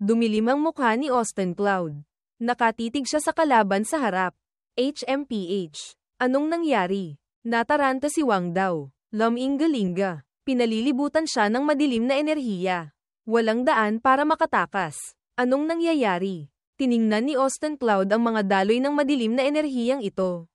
Dumilim ang mukha ni Austin Cloud. Nakatitig siya sa kalaban sa harap. HMPH. Anong nangyari? Nataranta si Wang Dao. Lam-ingalinga. Pinalilibutan siya ng madilim na enerhiya. Walang daan para makatakas. Anong nangyayari? Tiningnan ni Austin Cloud ang mga daloy ng madilim na enerhiyang ito.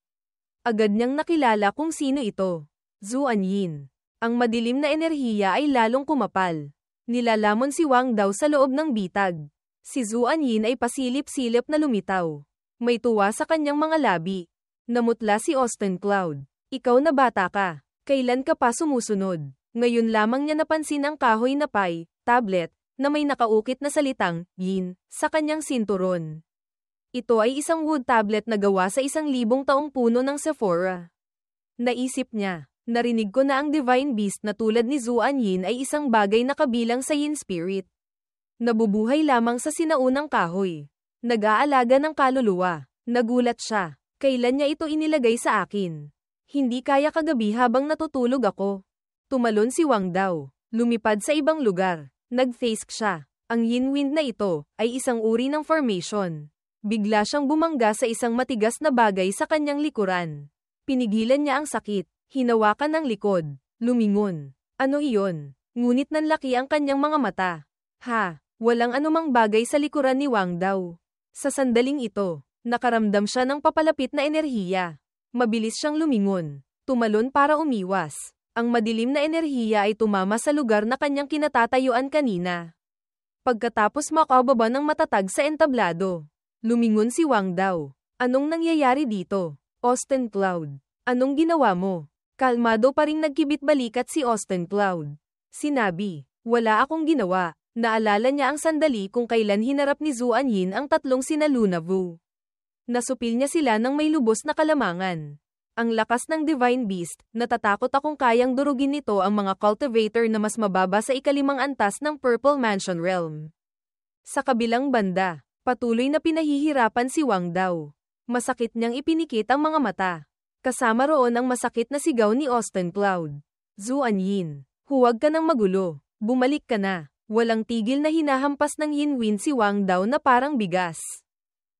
Agad niyang nakilala kung sino ito. Zhu Anyin. Ang madilim na enerhiya ay lalong kumapal. Nilalamon si Wang Dao sa loob ng bitag. Si Zhu Anyin ay pasilip-silip na lumitaw. May tuwa sa kanyang mga labi. Namutla si Austin Cloud. Ikaw na bata ka. Kailan ka pa sumusunod? Ngayon lamang niya napansin ang kahoy na pie, tablet, na may nakaukit na salitang, yin, sa kanyang sinturon. Ito ay isang wood tablet na gawa sa 1,000 taong puno ng Sephora. Naisip niya, narinig ko na ang Divine Beast na tulad ni Zhu Anyin ay isang bagay na kabilang sa Yin Spirit. Nabubuhay lamang sa sinaunang kahoy. Nag-aalaga ng kaluluwa. Nagulat siya. Kailan niya ito inilagay sa akin? Hindi kaya kagabi habang natutulog ako. Tumalon si Wang Dao. Lumipad sa ibang lugar. Nag-face siya. Ang yin wind na ito ay isang uri ng formation. Bigla siyang bumangga sa isang matigas na bagay sa kanyang likuran. Pinigilan niya ang sakit. Hinawakan ng likod. Lumingon. Ano iyon? Ngunit nanlaki ang kanyang mga mata. Ha! Walang anumang bagay sa likuran ni Wang Dao. Sa sandaling ito, nakaramdam siya ng papalapit na enerhiya. Mabilis siyang lumingon. Tumalon para umiwas. Ang madilim na enerhiya ay tumama sa lugar na kanyang kinatatayuan kanina. Pagkatapos makababa ng matatag sa entablado, lumingon si Wang Dao. Anong nangyayari dito? Austin Cloud. Anong ginawa mo? Kalmado pa ring nagkibit-balikat si Austin Cloud. Sinabi, wala akong ginawa. Naalala niya ang sandali kung kailan hinarap ni Zhu Anyin ang tatlong sina Luna Wu. Nasupil niya sila ng may lubos na kalamangan. Ang lakas ng Divine Beast, natatakot akong kayang durugin nito ang mga cultivator na mas mababa sa ikalimang antas ng Purple Mansion Realm. Sa kabilang banda, patuloy na pinahihirapan si Wang Dao. Masakit niyang ipinikit ang mga mata. Kasama roon ang masakit na sigaw ni Austin Cloud. Zhu Anyin, huwag ka nang magulo. Bumalik ka na. Walang tigil na hinahampas ng yin wind si Wang Dao na parang bigas.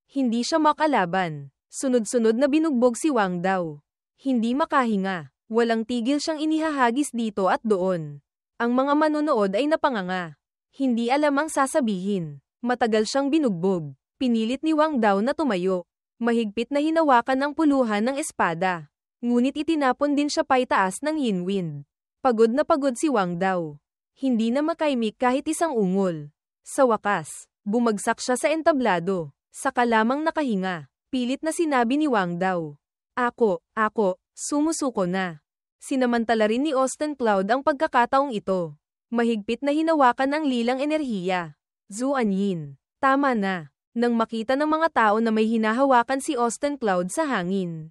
Hindi siya makalaban. Sunod-sunod na binugbog si Wang Dao. Hindi makahinga. Walang tigil siyang inihahagis dito at doon. Ang mga manonood ay napanganga. Hindi alam ang sasabihin. Matagal siyang binugbog. Pinilit ni Wang Dao na tumayo. Mahigpit na hinawakan ng puluhan ng espada. Ngunit itinapon din siya paitaas ng yin wind. Pagod na pagod si Wang Dao. Hindi na makaimik kahit isang ungol. Sa wakas, bumagsak siya sa entablado. Saka lamang nakahinga. Pilit na sinabi ni Wang Dao. Ako, sumusuko na. Sinamantala rin ni Austin Cloud ang pagkakataong ito. Mahigpit na hinawakan ang lilang enerhiya. Zhu Anyin, tama na. Nang makita ng mga tao na may hinahawakan si Austin Cloud sa hangin.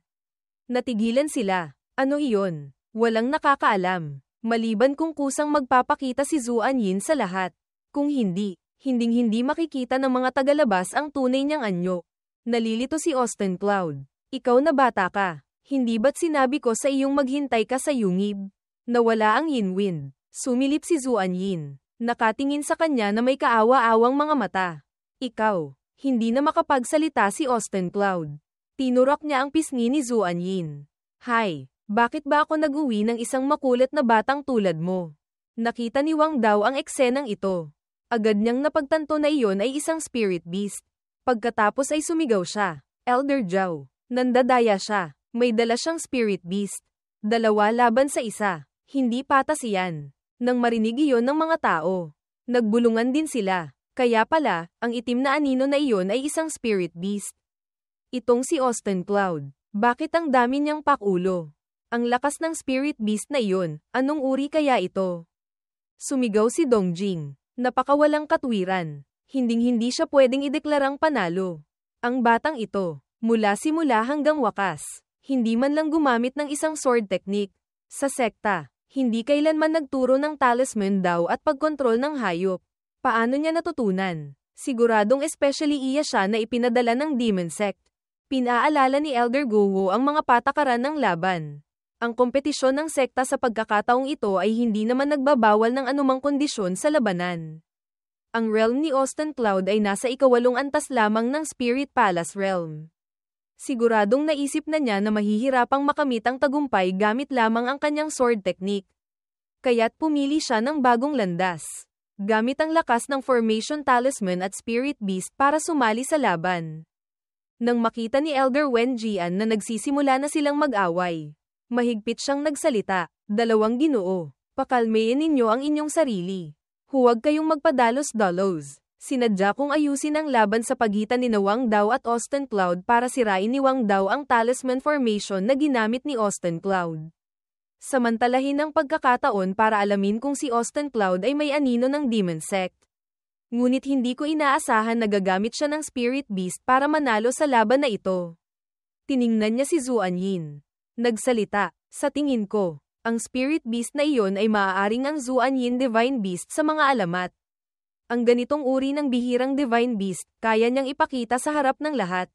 Natigilan sila. Ano iyon? Walang nakakaalam. Maliban kung kusang magpapakita si Zhu Anyin sa lahat. Kung hindi, hinding-hindi makikita ng mga tagalabas ang tunay niyang anyo. Nalilito si Austin Cloud. Ikaw na bata ka. Hindi ba't sinabi ko sa iyong maghintay ka sa yungib? Nawala ang yin wind. Sumilip si Zhu Anyin. Nakatingin sa kanya na may kaawa-awang mga mata. Ikaw. Hindi na makapagsalita si Austin Cloud. Tinurak niya ang pisngi ni Zhu Anyin. Hay, bakit ba ako nag-uwi ng isang makulit na batang tulad mo? Nakita ni Wang Dao ang eksenang ito. Agad niyang napagtanto na iyon ay isang spirit beast. Pagkatapos ay sumigaw siya. Elder Zhao. Nandadaya siya. May dala siyang spirit beast. 2 laban sa 1. Hindi patas iyan. Nang marinig iyon ng mga tao, nagbulungan din sila. Kaya pala, ang itim na anino na iyon ay isang spirit beast. Itong si Austin Cloud. Bakit ang dami niyang pakulo? Ang lakas ng spirit beast na iyon, anong uri kaya ito? Sumigaw si Dongjing. Napakawalang katwiran. Hinding-hindi siya pwedeng ideklarang panalo. Ang batang ito, mula simula hanggang wakas, hindi man lang gumamit ng isang sword technique. Sa sekta, hindi kailanman nagturo ng talisman daw at pagkontrol ng hayop. Paano niya natutunan? Siguradong especially iya siya na ipinadala ng Demon Sect. Pinaalala ni Elder Guo ang mga patakaran ng laban. Ang kompetisyon ng sekta sa pagkakataong ito ay hindi naman nagbabawal ng anumang kondisyon sa labanan. Ang realm ni Austin Cloud ay nasa ika-8 antas lamang ng Spirit Palace Realm. Siguradong naisip na niya na mahihirapang makamit ang tagumpay gamit lamang ang kanyang sword technique. Kaya't pumili siya ng bagong landas. Gamit ang lakas ng Formation Talisman at Spirit Beast para sumali sa laban. Nang makita ni Elder Wen Jian na nagsisimula na silang mag-away, mahigpit siyang nagsalita, "Dalawang ginoo, pakalmayin ninyo ang inyong sarili. Huwag kayong magpadalos-dalos. Sinadya kong ayusin ang laban sa pagitan ni Wang Dao at Austin Cloud para sirain ni Wang Dao ang talisman formation na ginamit ni Austin Cloud. Samantalahin ang pagkakataon para alamin kung si Austin Cloud ay may anino ng Demon Sect. Ngunit hindi ko inaasahan na gagamit siya ng Spirit Beast para manalo sa laban na ito." Tiningnan niya si Zuan Yin. Nagsalita, "Sa tingin ko, ang Spirit Beast na iyon ay maaaring ang Zuan Yin Divine Beast sa mga alamat. Ang ganitong uri ng bihirang Divine Beast, kaya niyang ipakita sa harap ng lahat.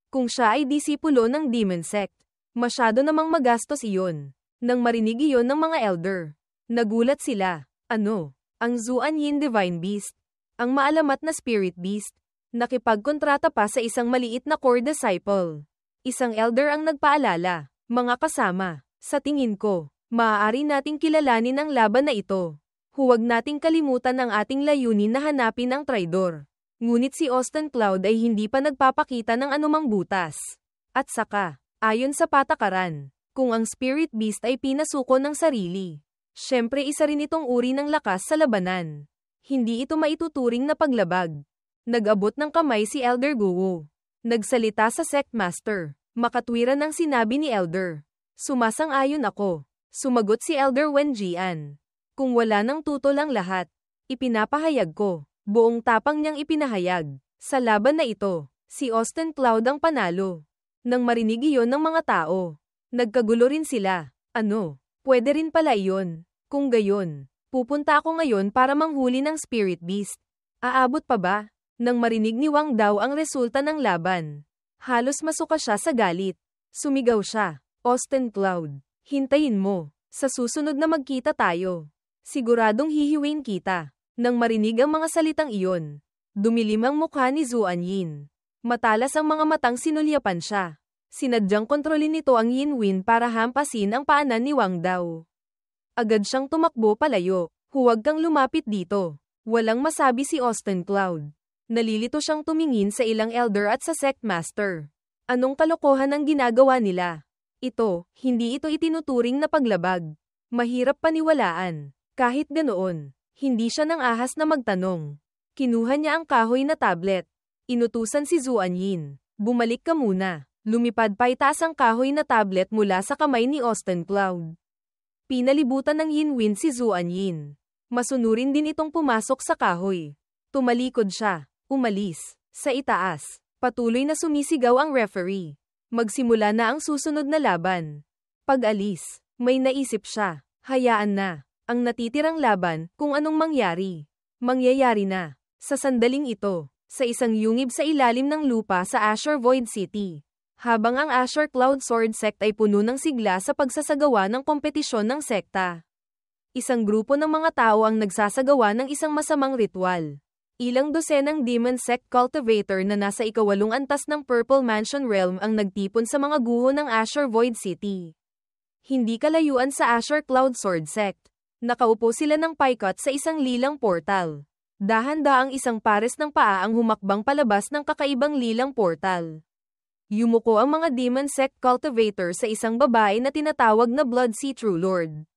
Kung siya ay disipulo ng Demon Sect, masyado namang magastos iyon." Nang marinig iyon ng mga elder, nagulat sila. Ano? Ang Zuan Yin Divine Beast? Ang maalamat na Spirit Beast? Nakipagkontrata pa sa isang maliit na core disciple. Isang elder ang nagpaalala. "Mga kasama, sa tingin ko, maaari nating kilalanin ang laban na ito. Huwag nating kalimutan ang ating layunin na hanapin ang traidor." Ngunit si Austin Cloud ay hindi pa nagpapakita ng anumang butas. At saka, ayon sa patakaran, kung ang Spirit Beast ay pinasuko ng sarili, syempre isa rin itong uri ng lakas sa labanan. Hindi ito maituturing na paglabag. Nag-abot ng kamay si Elder Guo. Nagsalita sa Sect Master. Makatwiran ang sinabi ni Elder. "Sumasang-ayon ako." Sumagot si Elder Wen Jian. "Kung wala nang tutol ang lahat, ipinapahayag ko." Buong tapang niyang ipinahayag. Sa laban na ito, si Austin Cloud ang panalo. Nang marinig iyon ng mga tao, nagkagulo rin sila. "Ano? Pwede rin pala iyon. Kung gayon, pupunta ako ngayon para manghuli ng Spirit Beast. Aabot pa ba?" Nang marinig ni Wang Dao ang resulta ng laban, halos masuka siya sa galit. Sumigaw siya, "Austin Cloud, hintayin mo. Sa susunod na magkita tayo. Siguradong hihiwain kita." Nang marinig ang mga salitang iyon, dumilim ang mukha ni Zuan Yin. Matalas ang mga matang sinulyapan siya. Sinadyang kontrolin nito ang Yin Wind para hampasin ang paanan ni Wang Dao. Agad siyang tumakbo palayo. "Huwag kang lumapit dito." Walang masabi si Austin Cloud. Nalilito siyang tumingin sa ilang elder at sa Sect Master. Anong kalokohan ang ginagawa nila? Hindi ito itinuturing na paglabag. Mahirap paniwalaan. Kahit ganoon, hindi siya nang ahas na magtanong. Kinuha niya ang kahoy na tablet. Inutusan si Zuan Yin. "Bumalik ka muna." Lumipad pa itaas ang kahoy na tablet mula sa kamay ni Austin Cloud. Pinalibutan ng Yin Wind si Zuan Yin. Masunurin din itong pumasok sa kahoy. Tumalikod siya. Umalis. Sa itaas, patuloy na sumisigaw ang referee. Magsimula na ang susunod na laban. Pag-alis, may naisip siya. Hayaan na. Ang natitirang laban, kung anong mangyari. Mangyayari na. Sa sandaling ito, sa isang yungib sa ilalim ng lupa sa Azure Void City. Habang ang Azure Cloud Sword Sect ay puno ng sigla sa pagsasagawa ng kompetisyon ng sekta. Isang grupo ng mga tao ang nagsasagawa ng isang masamang ritual. Ilang dosenang Demon Sect Cultivator na nasa ika-8 antas ng Purple Mansion Realm ang nagtipon sa mga guho ng Azure Void City. Hindi kalayuan sa Azure Cloud Sword Sect. Nakaupo sila ng paikot sa isang lilang portal. Dahan-daang isang pares ng paa ang humakbang palabas ng kakaibang lilang portal. Yumuko ang mga Demon Sect Cultivator sa isang babae na tinatawag na Bloodsea True Lord.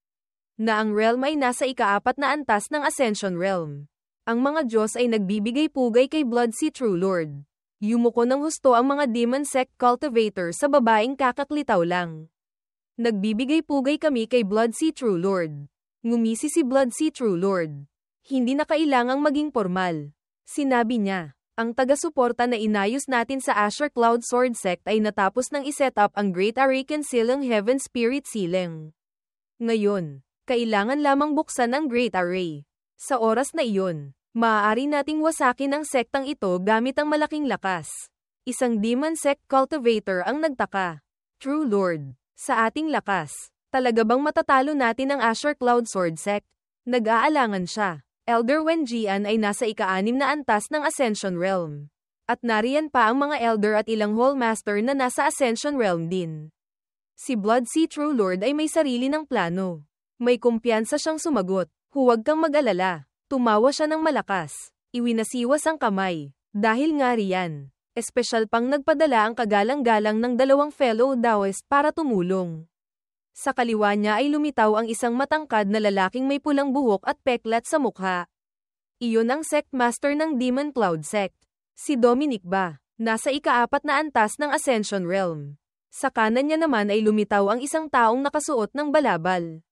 Na ang realm ay nasa ika-4 na antas ng Ascension Realm. Ang mga Diyos ay nagbibigay pugay kay Bloodsea True Lord. Yumuko ng husto ang mga Demon Sect Cultivator sa babaeng kakaklitaw lang. "Nagbibigay pugay kami kay Bloodsea True Lord." Ngumisi si Bloodsea True Lord. Hindi na kailangang maging formal. Sinabi niya, "Ang taga-suporta na inayos natin sa Azure Cloud Sword Sect ay natapos nang iset up ang Great Array Concealing Heaven Spirit Sealing. Ngayon, kailangan lamang buksan ang Great Array. Sa oras na iyon, maaari nating wasakin ang sektang ito gamit ang malaking lakas." Isang Demon Sect Cultivator ang nagtaka. "True Lord, sa ating lakas, talaga bang matatalo natin ang Azure Cloud Sword Sect?" Nag-aalangan siya. Elder Wenjian ay nasa ika-6 na antas ng Ascension Realm. At nariyan pa ang mga Elder at ilang Hall Master na nasa Ascension Realm din. Si Blood Sea True Lord ay may sarili ng plano. May kumpiyansa siyang sumagot. Huwag kang mag-alala. Tumawa siya ng malakas. Iwinasiwas ang kamay. Dahil nga riyan. Espesyal pang nagpadala ang kagalang-galang ng 2 fellow Daoist para tumulong. Sa kaliwa niya ay lumitaw ang isang matangkad na lalaking may pulang buhok at peklat sa mukha. Iyon ang Sect Master ng Demon Cloud Sect. Si Dominic Ba, nasa ika-4 na antas ng Ascension Realm. Sa kanan niya naman ay lumitaw ang isang taong nakasuot ng balabal.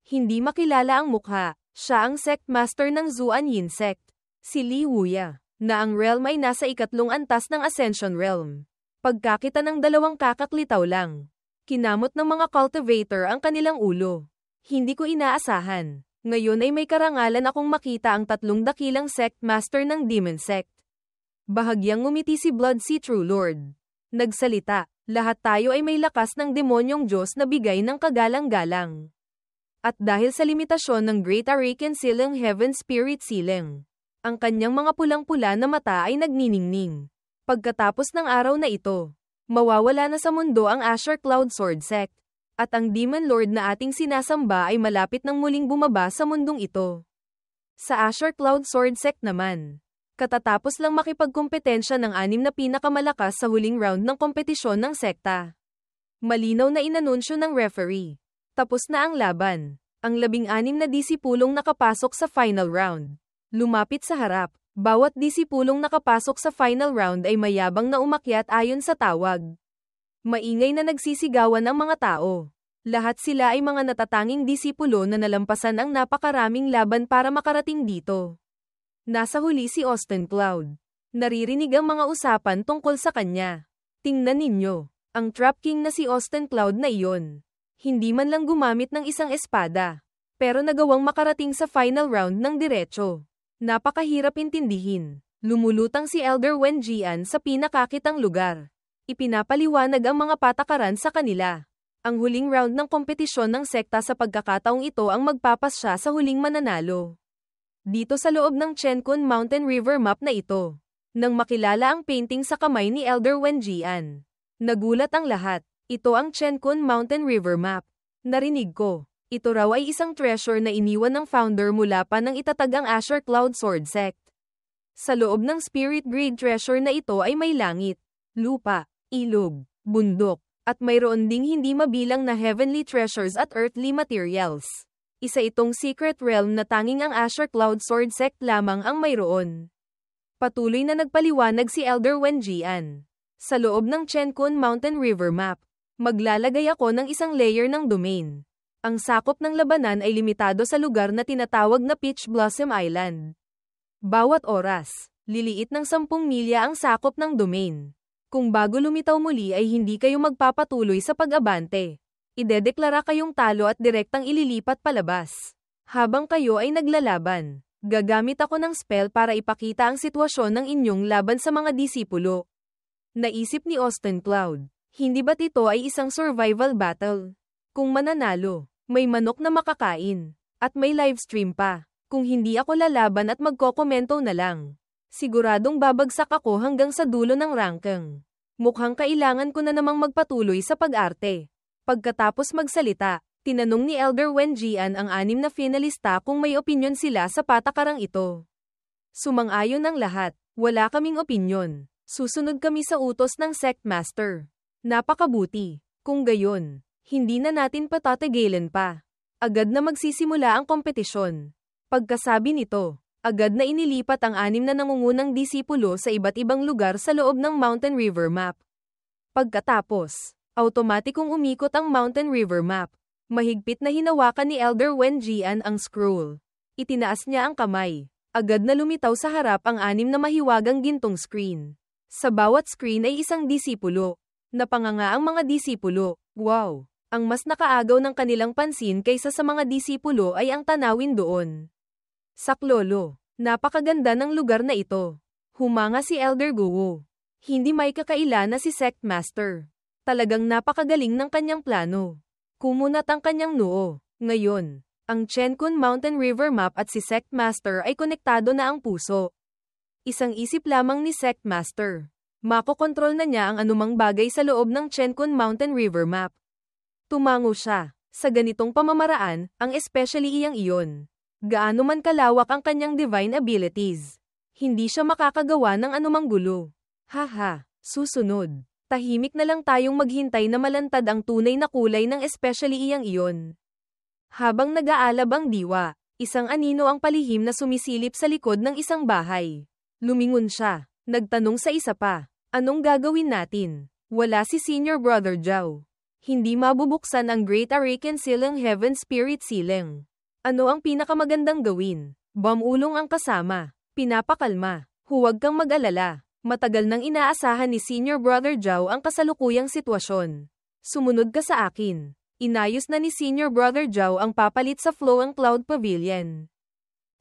Hindi makilala ang mukha, siya ang Sect Master ng Zuan Yin Sect. Si Li Wuya, na ang realm ay nasa ika-3 antas ng Ascension Realm. Pagkakita ng 2 kakaklitaw lang. Kinamot ng mga cultivator ang kanilang ulo. Hindi ko inaasahan. Ngayon ay may karangalan akong makita ang 3 dakilang Sect Master ng Demon Sect. Bahagyang ngumiti si Blood Sea True Lord. Nagsalita, lahat tayo ay may lakas ng demonyong Diyos na bigay ng kagalang-galang. At dahil sa limitasyon ng Great Arakan Silang Heaven Spirit Silang, ang kanyang mga pulang-pula na mata ay nagniningning. Pagkatapos ng araw na ito, mawawala na sa mundo ang Asher Cloud Sword Sect, at ang Demon Lord na ating sinasamba ay malapit nang muling bumaba sa mundong ito. Sa Asher Cloud Sword Sect naman, katatapos lang makipagkompetensya ng 6 na pinakamalakas sa huling round ng kompetisyon ng sekta. Malinaw na inanunsyo ng referee. Tapos na ang laban. Ang 16 na disipulong nakapasok sa final round. Lumapit sa harap. Bawat disipulong nakapasok sa final round ay mayabang na umakyat ayon sa tawag. Maingay na nagsisigawan ang mga tao. Lahat sila ay mga natatanging disipulo na nalampasan ang napakaraming laban para makarating dito. Nasa huli si Austin Cloud. Naririnig ang mga usapan tungkol sa kanya. Tingnan ninyo, ang Trap King na si Austin Cloud na iyon. Hindi man lang gumamit ng isang espada, pero nagawang makarating sa final round ng diretso. Napakahirap intindihin. Lumulutang si Elder Wenjian sa pinakakitang lugar. Ipinapaliwanag ang mga patakaran sa kanila. Ang huling round ng kompetisyon ng sekta sa pagkakataong ito ang magpapasya sa huling mananalo. Dito sa loob ng Chenkun Mountain River map na ito, nang makilala ang painting sa kamay ni Elder Wenjian, nagulat ang lahat. Ito ang Chenkun Mountain River map. Narinig ko. Ito raw ay isang treasure na iniwan ng founder mula pa nang itatag ang Asher Cloud Sword Sect. Sa loob ng Spirit Grade treasure na ito ay may langit, lupa, ilog, bundok, at mayroon ding hindi mabilang na heavenly treasures at earthly materials. Isa itong secret realm na tanging ang Asher Cloud Sword Sect lamang ang mayroon. Patuloy na nagpaliwanag si Elder Wenjian. Sa loob ng Chenkun Mountain River map, maglalagay ako ng isang layer ng domain. Ang sakop ng labanan ay limitado sa lugar na tinatawag na Peach Blossom Island. Bawat oras, liliit ng 10 milya ang sakop ng domain. Kung bago lumitaw muli ay hindi kayo magpapatuloy sa pag-abante. Idedeklara kayong talo at direktang ililipat palabas. Habang kayo ay naglalaban, gagamit ako ng spell para ipakita ang sitwasyon ng inyong laban sa mga disipulo. Naisip ni Austin Cloud, hindi ba't ito ay isang survival battle? Kung mananalo, may manok na makakain, at may livestream pa. Kung hindi ako lalaban at magkokomento na lang, siguradong babagsak ako hanggang sa dulo ng ranking. Mukhang kailangan ko na namang magpatuloy sa pag-arte. Pagkatapos magsalita, tinanong ni Elder Wenjian ang 6 na finalista kung may opinyon sila sa patakarang ito. Sumang-ayon ang lahat, wala kaming opinyon. Susunod kami sa utos ng Sect Master. Napakabuti. Kung gayon, hindi na natin patatigilan pa. Agad na magsisimula ang kompetisyon. Pagkasabi nito, agad na inilipat ang 6 na nangungunang disipulo sa iba't ibang lugar sa loob ng Mountain River map. Pagkatapos, automatikong umikot ang Mountain River map. Mahigpit na hinawakan ni Elder Wenjian ang scroll. Itinaas niya ang kamay. Agad na lumitaw sa harap ang 6 na mahiwagang gintong screen. Sa bawat screen ay isang disipulo. Napanganga ang mga disipulo. Wow! Ang mas nakaagaw ng kanilang pansin kaysa sa mga disipulo ay ang tanawin doon. Saklolo, napakaganda ng lugar na ito. Humanga si Elder Guo. Hindi may kakaila na si Sect Master. Talagang napakagaling ng kanyang plano. Kumunat ang kanyang noo. Ngayon, Ang Chenkun Mountain River Map at si Sect Master ay konektado na ang puso. Isang isip lamang ni Sect Master. Makokontrol na niya ang anumang bagay sa loob ng Chenkun Mountain River Map. Tumango siya. Sa ganitong pamamaraan, ang especially iyang iyon. Gaano man kalawak ang kanyang divine abilities. Hindi siya makakagawa ng anumang gulo. Haha, susunod. Tahimik na lang tayong maghintay na malantad ang tunay na kulay ng especially iyang iyon. Habang nag-aalab ang diwa, isang anino ang palihim na sumisilip sa likod ng isang bahay. Lumingon siya. Nagtanong sa isa pa. Anong gagawin natin? Wala si Senior Brother Zhao. Hindi mabubuksan ang Great Arakan Silang Heaven Spirit Silang. Ano ang pinakamagandang gawin? Bamulong ang kasama. Pinapakalma. Huwag kang mag-alala. Matagal nang inaasahan ni Senior Brother Zhao ang kasalukuyang sitwasyon. Sumunod ka sa akin. Inayos na ni Senior Brother Zhao ang papalit sa Flowing Cloud Pavilion.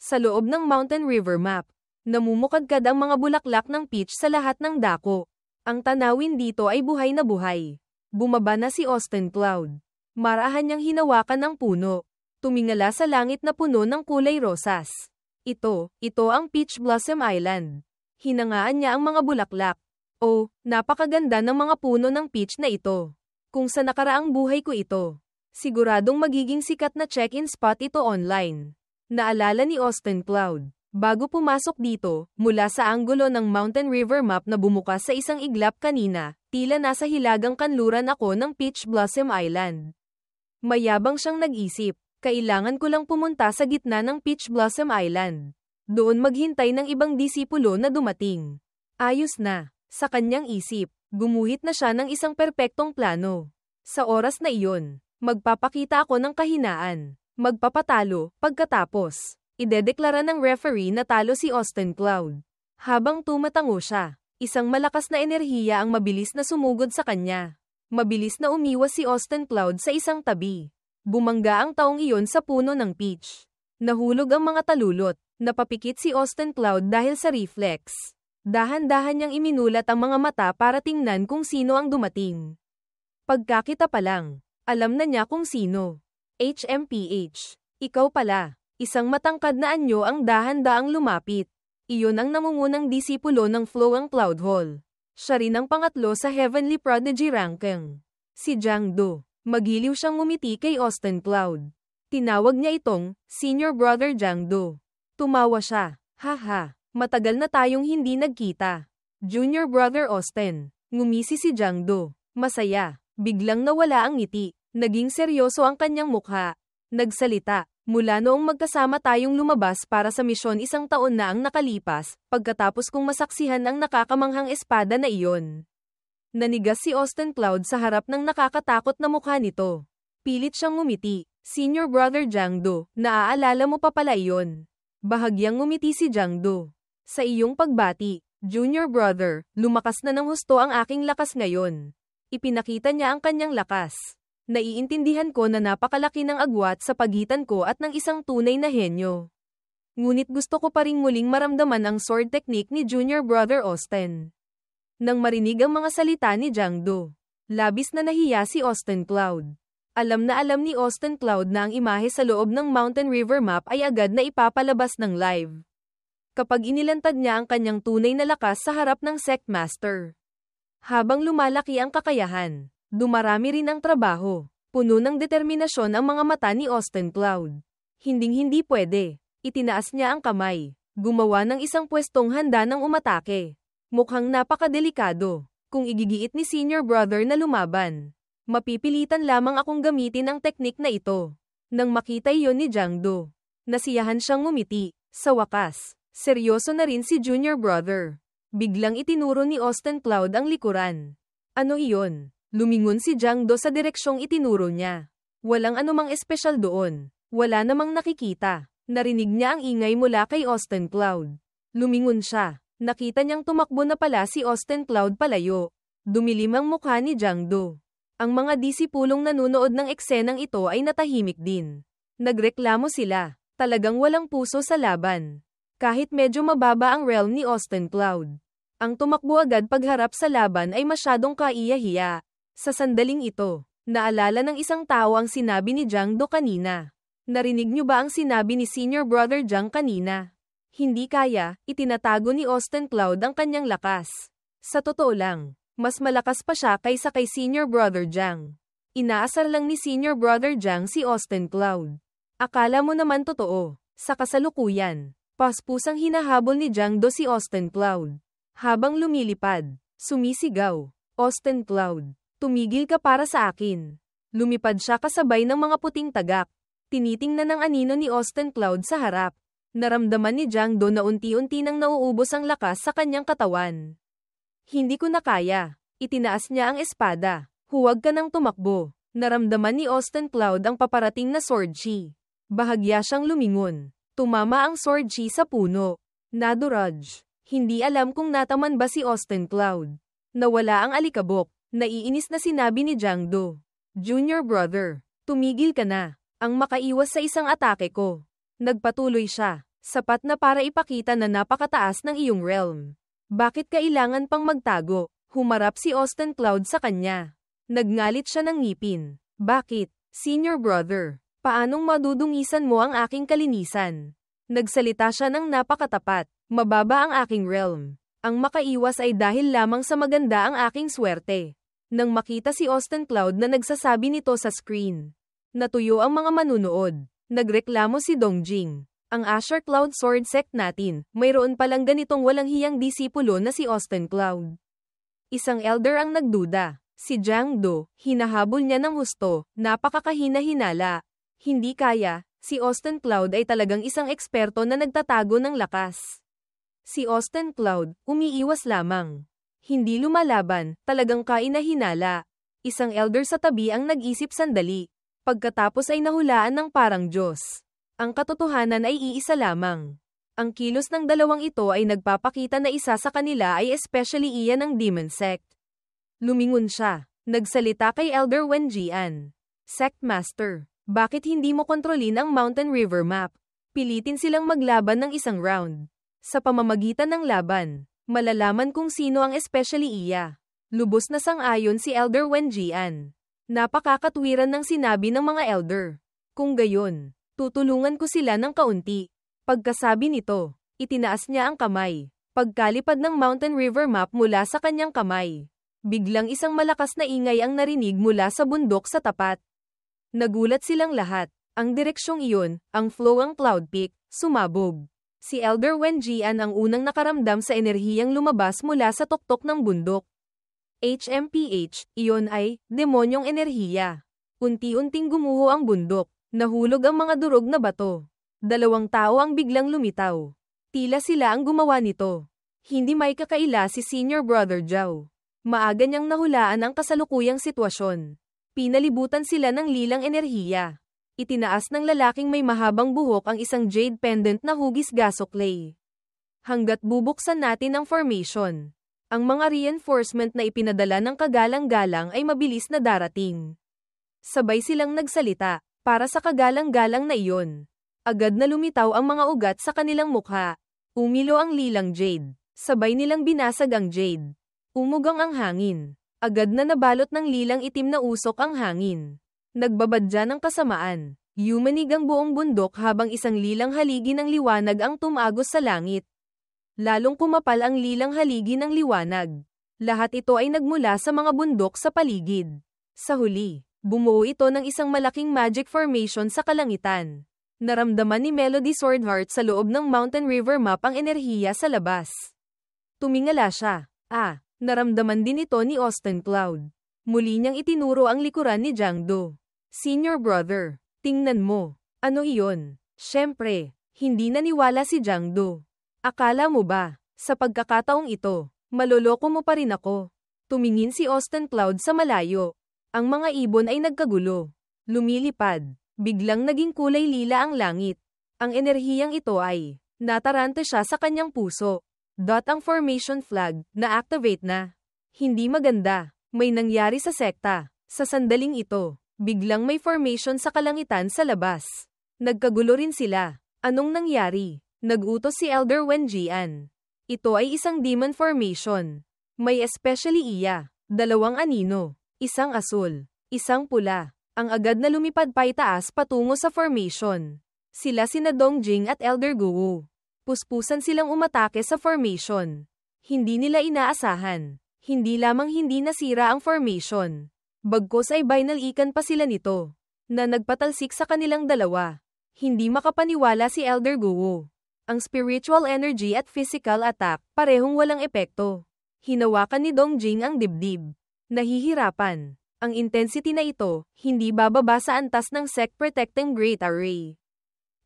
Sa loob ng Mountain River Map, namumukadkad ang mga bulaklak ng peach sa lahat ng dako. Ang tanawin dito ay buhay na buhay. Bumaba na si Austin Cloud. Marahan niyang hinawakan ng puno. Tumingala sa langit na puno ng kulay rosas. Ito ang Peach Blossom Island. Hinangaan niya ang mga bulaklak. Oh, napakaganda ng mga puno ng peach na ito. Kung sa nakaraang buhay ko ito, siguradong magiging sikat na check-in spot ito online. Naalala ni Austin Cloud. Bago pumasok dito, mula sa anggulo ng Mountain River Map na bumukas sa isang iglap kanina, tila nasa hilagang kanluran ako ng Peach Blossom Island. Mayabang siyang nag-isip, kailangan ko lang pumunta sa gitna ng Peach Blossom Island. Doon maghintay ng ibang disipulo na dumating. Ayos na, sa kanyang isip, gumuhit na siya ng isang perpektong plano. Sa oras na iyon, magpapakita ako ng kahinaan. Magpapatalo, pagkatapos. Idedeklara ng referee na talo si Austin Cloud. Habang tumatango siya, isang malakas na enerhiya ang mabilis na sumugod sa kanya. Mabilis na umiwas si Austin Cloud sa isang tabi. Bumangga ang taong iyon sa puno ng peach. Nahulog ang mga talulot. Napapikit si Austin Cloud dahil sa reflex. Dahan-dahan niyang iminulat ang mga mata para tingnan kung sino ang dumating. Pagkakita pa lang, alam na niya kung sino. HMPH. Ikaw pala. Isang matangkad na anyo ang dahan-daang lumapit. Iyon ang nangungunang disipulo ng Flowing Cloud Hall. Siya rin ang pangatlo sa Heavenly Prodigy ranking. Si Jiang Do. Magiliw siyang ngumiti kay Austin Cloud. Tinawag niya itong, Senior Brother Jiang Do. Tumawa siya. Haha, matagal na tayong hindi nagkita. Junior Brother Austin. Ngumisi si Jiang Do. Masaya. Biglang nawala ang ngiti. Naging seryoso ang kanyang mukha. Nagsalita. Mula noong magkasama tayong lumabas para sa misyon 1 taon na ang nakalipas, pagkatapos kong masaksihan ang nakakamanghang espada na iyon. Nanigas si Austin Cloud sa harap ng nakakatakot na mukha nito. Pilit siyang ngumiti. Senior Brother Jiang Do, naaalala mo pa pala iyon. Bahagyang ngumiti si Jiang Do. Sa iyong pagbati, Junior Brother, lumakas na ng husto ang aking lakas ngayon. Ipinakita niya ang kanyang lakas. Naiintindihan ko na napakalaki ng agwat sa pagitan ko at ng isang tunay na henyo. Ngunit gusto ko pa ring muling maramdaman ang sword technique ni Junior Brother Austin. Nang marinig ang mga salita ni Jiang Do, labis na nahiya si Austin Cloud. Alam na alam ni Austin Cloud na ang imahe sa loob ng Mountain River Map ay agad na ipapalabas ng live. Kapag inilantad niya ang kanyang tunay na lakas sa harap ng Sect Master. Habang lumalaki ang kakayahan, dumarami rin ang trabaho. Puno ng determinasyon ang mga mata ni Austin Cloud. Hinding-hindi pwede. Itinaas niya ang kamay. Gumawa ng isang pwestong handa ng umatake. Mukhang napakadelikado. Kung igigiit ni Senior Brother na lumaban, mapipilitan lamang akong gamitin ang teknik na ito. Nang makita iyon ni Jiang Do, nasiyahan siyang ngumiti. Sa wakas, seryoso na rin si Junior Brother. Biglang itinuro ni Austin Cloud ang likuran. Ano iyon? Lumingon si Jiang Do sa direksyong itinuro niya. Walang anumang espesyal doon. Wala namang nakikita. Narinig niya ang ingay mula kay Austin Cloud. Lumingon siya. Nakita niyang tumakbo na pala si Austin Cloud palayo. Dumilim ang mukha ni Jiang Do. Ang mga disipulong nanunood ng eksenang ito ay natahimik din. Nagreklamo sila. Talagang walang puso sa laban. Kahit medyo mababa ang realm ni Austin Cloud. Ang tumakbo agad pagharap sa laban ay masyadong kaiya-hiya. Sa sandaling ito, naalala ng isang tao ang sinabi ni Jiang Do kanina. Narinig niyo ba ang sinabi ni Senior Brother Jiang kanina? Hindi kaya, itinatago ni Austin Cloud ang kanyang lakas. Sa totoo lang, mas malakas pa siya kaysa kay Senior Brother Jiang. Inaasar lang ni Senior Brother Jiang si Austin Cloud. Akala mo naman totoo. Sa kasalukuyan, paspusang hinahabol ni Jiang Do si Austin Cloud. Habang lumilipad, sumisigaw, Austin Cloud, tumigil ka para sa akin. Lumipad siya kasabay ng mga puting tagak. Tinitingnan ng anino ni Austin Cloud sa harap. Naramdaman ni Jiang Do na unti-unti nang nauubos ang lakas sa kanyang katawan. Hindi ko na kaya. Itinaas niya ang espada. Huwag ka nang tumakbo. Naramdaman ni Austin Cloud ang paparating na sword chi. Bahagya siyang lumingon. Tumama ang sword chi sa puno. Naduraj. Hindi alam kung nataman ba si Austin Cloud. Nawala ang alikabok. Naiinis na sinabi ni Jiang Do. Junior brother, tumigil ka na. Ang makaiwas sa isang atake ko. Nagpatuloy siya. Sapat na para ipakita na napakataas ng iyong realm. Bakit kailangan pang magtago? Humarap si Austin Cloud sa kanya. Nagngalit siya ng ngipin. Bakit, senior brother? Paanong madudungisan mo ang aking kalinisan? Nagsalita siya ng napakatapat. Mababa ang aking realm. Ang makaiwas ay dahil lamang sa maganda ang aking swerte. Nang makita si Austin Cloud na nagsasabi nito sa screen. Natuyo ang mga manunood. Nagreklamo si Dongjing. Ang Asher Cloud Sword Sect natin, mayroon palang ganitong walang hiyang disipulo na si Austin Cloud. Isang elder ang nagduda. Si Jiang Do, hinahabol niya ng husto, napakakahina-hinala. Hindi kaya, si Austin Cloud ay talagang isang eksperto na nagtatago ng lakas. Si Austin Cloud, umiiwas lamang. Hindi lumalaban, talagang kaina-hinala. Isang elder sa tabi ang nag-isip sandali. Pagkatapos ay nahulaan ng parang Diyos. Ang katotohanan ay iisa lamang. Ang kilos ng dalawang ito ay nagpapakita na isa sa kanila ay especially iyan ng Demon Sect. Lumingon siya. Nagsalita kay Elder Wen Jian. Sect Master, bakit hindi mo kontrolin ang Mountain River map? Pilitin silang maglaban ng isang round. Sa pamamagitan ng laban, malalaman kung sino ang especially iya. Lubos na sang-ayon si Elder Wen Jian. Napakakatwiran ng sinabi ng mga elder. Kung gayon, tutulungan ko sila ng kaunti. Pagkasabi nito, itinaas niya ang kamay. Pagkalipad ng Mountain River map mula sa kanyang kamay, biglang isang malakas na ingay ang narinig mula sa bundok sa tapat. Nagulat silang lahat. Ang direksyong iyon, ang flow ang Cloud Peak, sumabog. Si Elder Wen Jian ang unang nakaramdam sa enerhiyang lumabas mula sa tuktok ng bundok. HMPH, iyon ay, demonyong enerhiya. Unti-unting gumuho ang bundok. Nahulog ang mga durog na bato. Dalawang tao ang biglang lumitaw. Tila sila ang gumawa nito. Hindi may kakaila si Senior Brother Jiao. Maaga niyang nahulaan ang kasalukuyang sitwasyon. Pinalibutan sila ng lilang enerhiya. Itinaas ng lalaking may mahabang buhok ang isang jade pendant na hugis gaso clay. Hanggat bubuksan natin ang formation, ang mga reinforcement na ipinadala ng kagalang-galang ay mabilis na darating. Sabay silang nagsalita. Para sa kagalang-galang na iyon. Agad na lumitaw ang mga ugat sa kanilang mukha. Umilo ang lilang jade. Sabay nilang binasag ang jade. Umugang ang hangin. Agad na nabalot ng lilang itim na usok ang hangin. Nagbabadya ng kasamaan. Yumanig ang buong bundok habang isang lilang haligi ng liwanag ang tumagos sa langit. Lalong kumapal ang lilang haligi ng liwanag. Lahat ito ay nagmula sa mga bundok sa paligid. Sa huli, bumuo ito ng isang malaking magic formation sa kalangitan. Naramdaman ni Melody Swordheart sa loob ng Mountain River map ang enerhiya sa labas. Tumingala siya. Naramdaman din ito ni Austin Cloud. Muli niyang itinuro ang likuran ni Jiang Do. Senior brother, tingnan mo. Ano iyon? Siyempre, hindi naniwala si Jiang Do. Akala mo ba, sa pagkakataong ito, maloloko mo pa rin ako? Tumingin si Austin Cloud sa malayo. Ang mga ibon ay nagkagulo. Lumilipad. Biglang naging kulay lila ang langit. Ang enerhiyang ito ay, natarante siya sa kanyang puso. Ang formation flag, na-activate na. Hindi maganda. May nangyari sa sekta. Sa sandaling ito, biglang may formation sa kalangitan sa labas. Nagkagulo rin sila. Anong nangyari? Nagutos si Elder Wen Jian. Ito ay isang demon formation. May especially iya. Dalawang anino. Isang asul, isang pula. ang agad na lumipad paitaas patungo sa formation. Sila sina Dongjing at Elder Guo. Puspusan silang umatake sa formation. Hindi nila inaasahan. Hindi lamang hindi nasira ang formation. Bagkus ay binalikan pa sila nito, na nagpatalsik sa kanilang dalawa. Hindi makapaniwala si Elder Guo. Ang spiritual energy at physical attack, parehong walang epekto. Hinawakan ni Dongjing ang dibdib. Nahihirapan. Ang intensity na ito, hindi bababa sa antas ng Sect Protecting Great Array.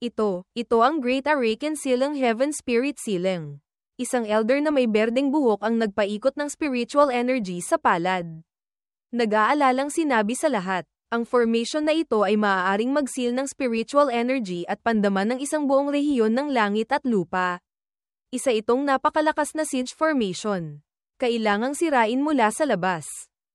Ito ang Great Array Concealing Heaven Spirit Sealing. Isang elder na may berdeng buhok ang nagpaikot ng spiritual energy sa palad. Nag-aalalang sinabi sa lahat, ang formation na ito ay maaaring mag-seal ng spiritual energy at pandaman ng isang buong rehiyon ng langit at lupa. Isa itong napakalakas na siege formation. Kailangang sirain mula sa labas.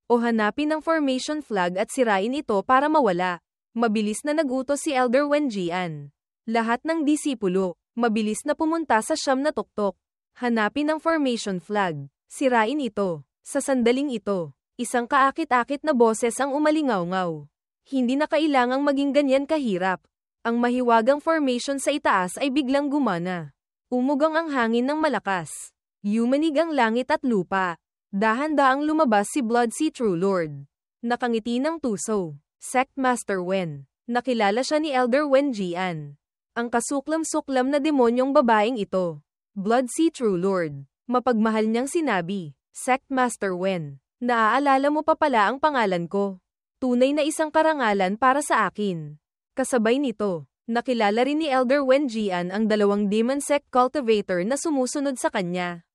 O hanapin ang formation flag at sirain ito para mawala. Mabilis na nagutos si Elder Wenjian. Lahat ng disipulo, mabilis na pumunta sa siyam na tuktok. Hanapin ang formation flag. Sirain ito. Sa sandaling ito, isang kaakit-akit na boses ang umalingaw-ngaw. Hindi na kailangang maging ganyan kahirap. Ang mahiwagang formation sa itaas ay biglang gumana. Umugang ang hangin ng malakas. Yumanig ang langit at lupa. Dahan-daang lumabas si Blood Sea True Lord. Nakangiti ng tuso. Sect Master Wen. Nakilala siya ni Elder Wenjian. Ang kasuklam-suklam na demonyong babaeng ito. Blood Sea True Lord. Mapagmahal niyang sinabi. Sect Master Wen. Naaalala mo pa pala ang pangalan ko. Tunay na isang karangalan para sa akin. Kasabay nito, nakilala rin ni Elder Wenjian ang dalawang Demon Sect Cultivator na sumusunod sa kanya.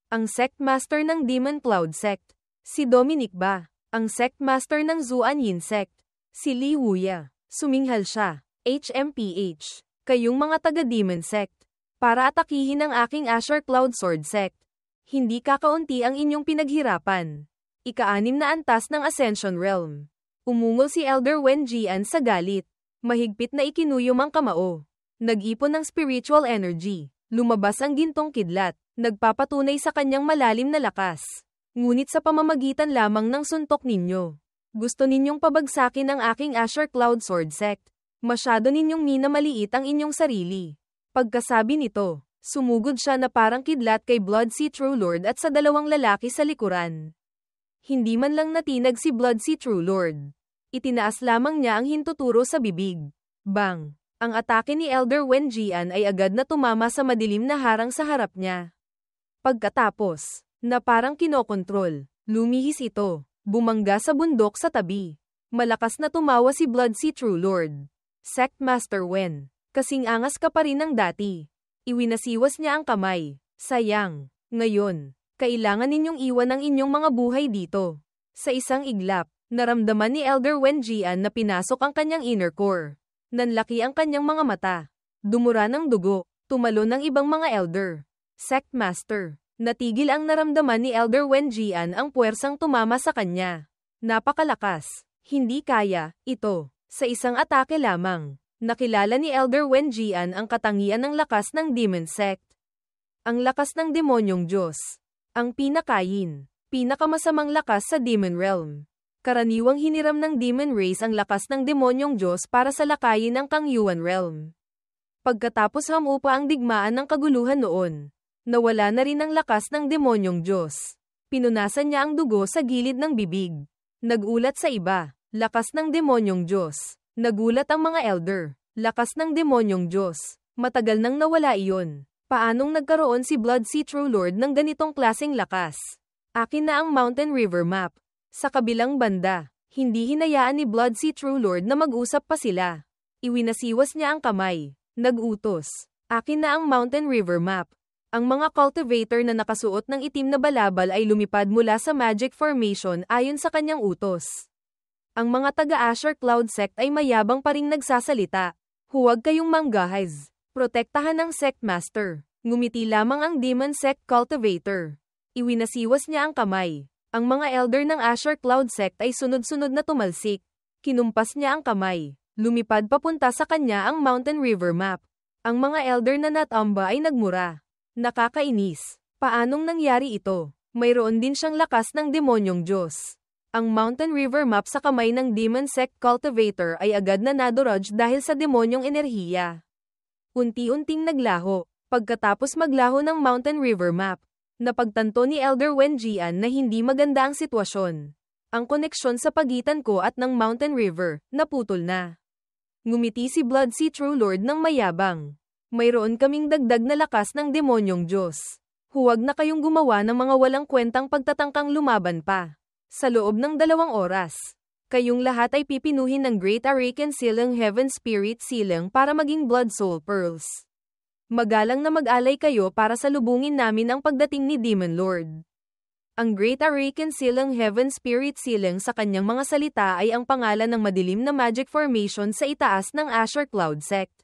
Ang Sect Master ng Demon Cloud Sect, si Dominic Ba. Ang Sect Master ng Zuanyin Sect, si Li Wuya. Suminghal siya. HMPH. Kayong mga taga-Demon Sect. Para atakihin ang aking Asher Cloud Sword Sect. Hindi kakaunti ang inyong pinaghirapan. Ika-6 na antas ng Ascension Realm. Umungol si Elder Wenjian sa galit. Mahigpit na ikinuyom ang kamao. Nag-ipon ng spiritual energy. Lumabas ang gintong kidlat. Nagpapatunay sa kanyang malalim na lakas. Ngunit sa pamamagitan lamang ng suntok ninyo. Gusto ninyong pabagsakin ang aking Asher Cloud Sword Sect. Masyado ninyong minamaliit ang inyong sarili. Pagkasabi nito, sumugod siya na parang kidlat kay Blood Sea True Lord at sa dalawang lalaki sa likuran. Hindi man lang natinag si Blood Sea True Lord. Itinaas lamang niya ang hintuturo sa bibig. Bang! Ang atake ni Elder Wenjian ay agad na tumama sa madilim na harang sa harap niya. Pagkatapos, na parang kinokontrol, lumihis ito, bumangga sa bundok sa tabi. Malakas na tumawa si Blood Sea True Lord. Sect Master Wen, kasing angas ka pa rin ng dati. Iwinasiwas niya ang kamay. Sayang, ngayon, kailangan ninyong iwan ang inyong mga buhay dito. Sa isang iglap, naramdaman ni Elder Wenjian na pinasok ang kanyang inner core. Nanlaki ang kanyang mga mata. Dumura ng dugo, tumalo ng ibang mga elder. Sect Master. Natigil ang naramdaman ni Elder Wenjian ang puwersang tumama sa kanya. Napakalakas. Hindi kaya, ito. Sa isang atake lamang. Nakilala ni Elder Wenjian ang katangian ng lakas ng Demon Sect. Ang lakas ng demonyong Diyos. Ang pinakain. Pinakamasamang lakas sa Demon Realm. Karaniwang hiniram ng Demon Race ang lakas ng demonyong Diyos para sa lakayin ng Kangyuan Realm. Pagkatapos hamupa ang digmaan ng kaguluhan noon, nawala na rin ang lakas ng demonyong Diyos. Pinunasan niya ang dugo sa gilid ng bibig. Nagulat sa iba. Lakas ng demonyong Diyos. Nagulat ang mga elder. Lakas ng demonyong Diyos. Matagal nang nawala iyon. Paanong nagkaroon si Blood Sea True Lord ng ganitong klaseng lakas? Akin na ang Mountain River Map. Sa kabilang banda, hindi hinayaan ni Blood Sea True Lord na mag-usap pa sila. Iwinasiwas niya ang kamay. Nag-utos. Akin na ang Mountain River Map. Ang mga cultivator na nakasuot ng itim na balabal ay lumipad mula sa magic formation ayon sa kanyang utos. Ang mga taga-Asher Cloud Sect ay mayabang pa ring nagsasalita. Huwag kayong manggahiz. Protektahan ng Sect Master. Ngumiti lamang ang Demon Sect Cultivator. Iwinasiwas niya ang kamay. Ang mga elder ng Asher Cloud Sect ay sunod-sunod na tumalsik. Kinumpas niya ang kamay. Lumipad papunta sa kanya ang Mountain River Map. Ang mga elder na natamba ay nagmura. Nakakainis. Paanong nangyari ito? Mayroon din siyang lakas ng demonyong Diyos. Ang Mountain River map sa kamay ng Demon Sect Cultivator ay agad na nadurog dahil sa demonyong enerhiya. Unti-unting naglaho. Pagkatapos maglaho ng Mountain River map, napagtanto ni Elder Wenjian na hindi maganda ang sitwasyon. Ang koneksyon sa pagitan ko at ng Mountain River, naputol na. Ngumiti si Blood Sea True Lord ng mayabang. Mayroon kaming dagdag na lakas ng demonyong Diyos. Huwag na kayong gumawa ng mga walang kwentang pagtatangkang lumaban pa. Sa loob ng 2 oras, kayong lahat ay pipinuhin ng Great Arakan Silang Heaven Spirit Silang para maging Blood Soul Pearls. Magalang na mag-alay kayo para salubungin namin ang pagdating ni Demon Lord. Ang Great Arakan Silang Heaven Spirit Silang sa kanyang mga salita ay ang pangalan ng madilim na magic formation sa itaas ng Asher Cloud Sect.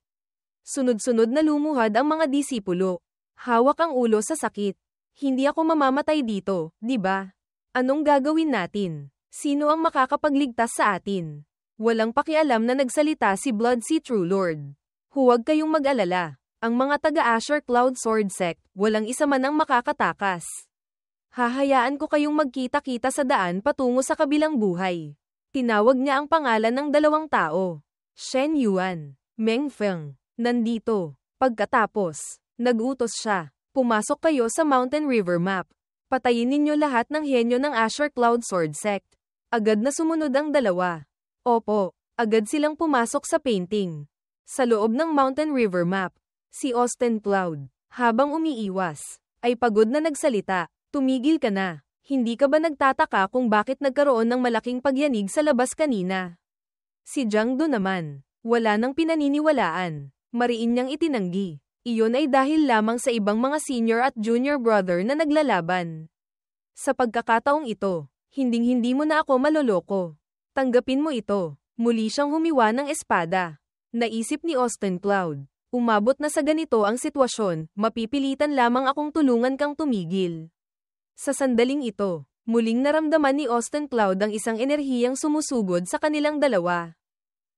Sunod-sunod na lumuhad ang mga disipulo. Hawak ang ulo sa sakit. Hindi ako mamamatay dito, di ba? Anong gagawin natin? Sino ang makakapagligtas sa atin? Walang pakialam na nagsalita si Blood Sea True Lord. Huwag kayong mag-alala. Ang mga taga-Asher Cloud Sword Sect, walang isa man ang makakatakas. Hahayaan ko kayong magkita-kita sa daan patungo sa kabilang buhay. Tinawag niya ang pangalan ng 2 tao. Shen Yuan, Meng Feng, nandito. Pagkatapos, nag-utos siya. Pumasok kayo sa Mountain River map. Patayin ninyo lahat ng henyo ng Asher Cloud Sword Sect. Agad na sumunod ang 2. Opo, agad silang pumasok sa painting. Sa loob ng Mountain River map, si Austin Cloud, habang umiiwas, ay pagod na nagsalita. Tumigil ka na. Hindi ka ba nagtataka kung bakit nagkaroon ng malaking pagyanig sa labas kanina? Si Jiang Do naman, wala nang pinaniniwalaan. Mariin niyang itinanggi. Iyon ay dahil lamang sa ibang mga senior at junior brother na naglalaban. Sa pagkakataong ito, hinding-hindi mo na ako maloloko. Tanggapin mo ito. Muli siyang humiwa ng espada. Naisip ni Austin Cloud. Umabot na sa ganito ang sitwasyon, mapipilitan lamang akong tulungan kang tumigil. Sa sandaling ito, muling naramdaman ni Austin Cloud ang isang enerhiyang sumusugod sa kanilang dalawa.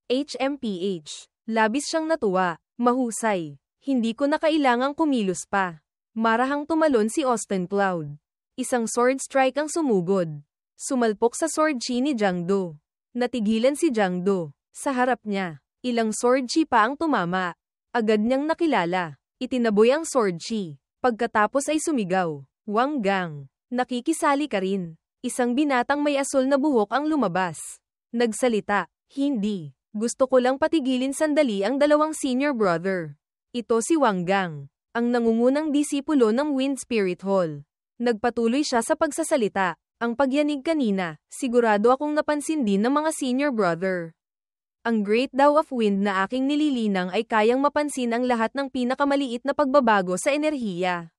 HMPH. Labis siyang natuwa. Mahusay. Hindi ko na kailangang kumilos pa. Marahang tumalon si Austin Cloud. Isang sword strike ang sumugod. Sumalpok sa sword chi ni Jiang Do. Natigilan si Jiang Do. Sa harap niya, ilang sword chi pa ang tumama. Agad niyang nakilala. Itinaboy ang sword chi. Pagkatapos ay sumigaw. Wang Gang, nakikisali ka rin. Isang binatang may asul na buhok ang lumabas. Nagsalita, hindi. Gusto ko lang patigilin sandali ang 2 senior brother. Ito si Wang Gang, ang nangungunang disipulo ng Wind Spirit Hall. Nagpatuloy siya sa pagsasalita. Ang pagyanig kanina, sigurado akong napansin din ng mga senior brother. Ang Great Dao of Wind na aking nililinang ay kayang mapansin ang lahat ng pinakamaliit na pagbabago sa enerhiya.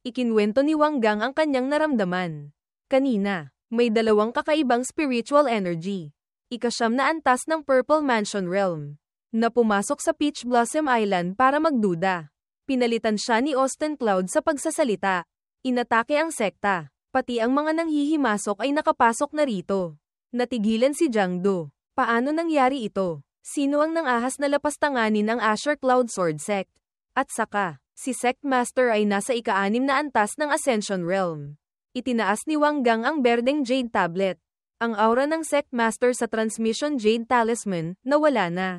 Ikinwento ni Wang Gang ang kanyang naramdaman. Kanina, may 2 kakaibang spiritual energy. Ika-9 na antas ng Purple Mansion Realm na pumasok sa Peach Blossom Island para magduda. Pinalitan siya ni Austin Cloud sa pagsasalita. Inatake ang sekta. Pati ang mga nanghihimasok ay nakapasok na rito. Natigilan si Jiang Do. Paano nangyari ito? Sino ang nangahas na lapastanganin ang Asher Cloud Sword Sect? At saka, si Sect Master ay nasa ika-6 na antas ng Ascension Realm. Itinaas ni Wang Gang ang berdeng Jade Tablet. Ang aura ng Sect Master sa Transmission Jade Talisman, nawala na.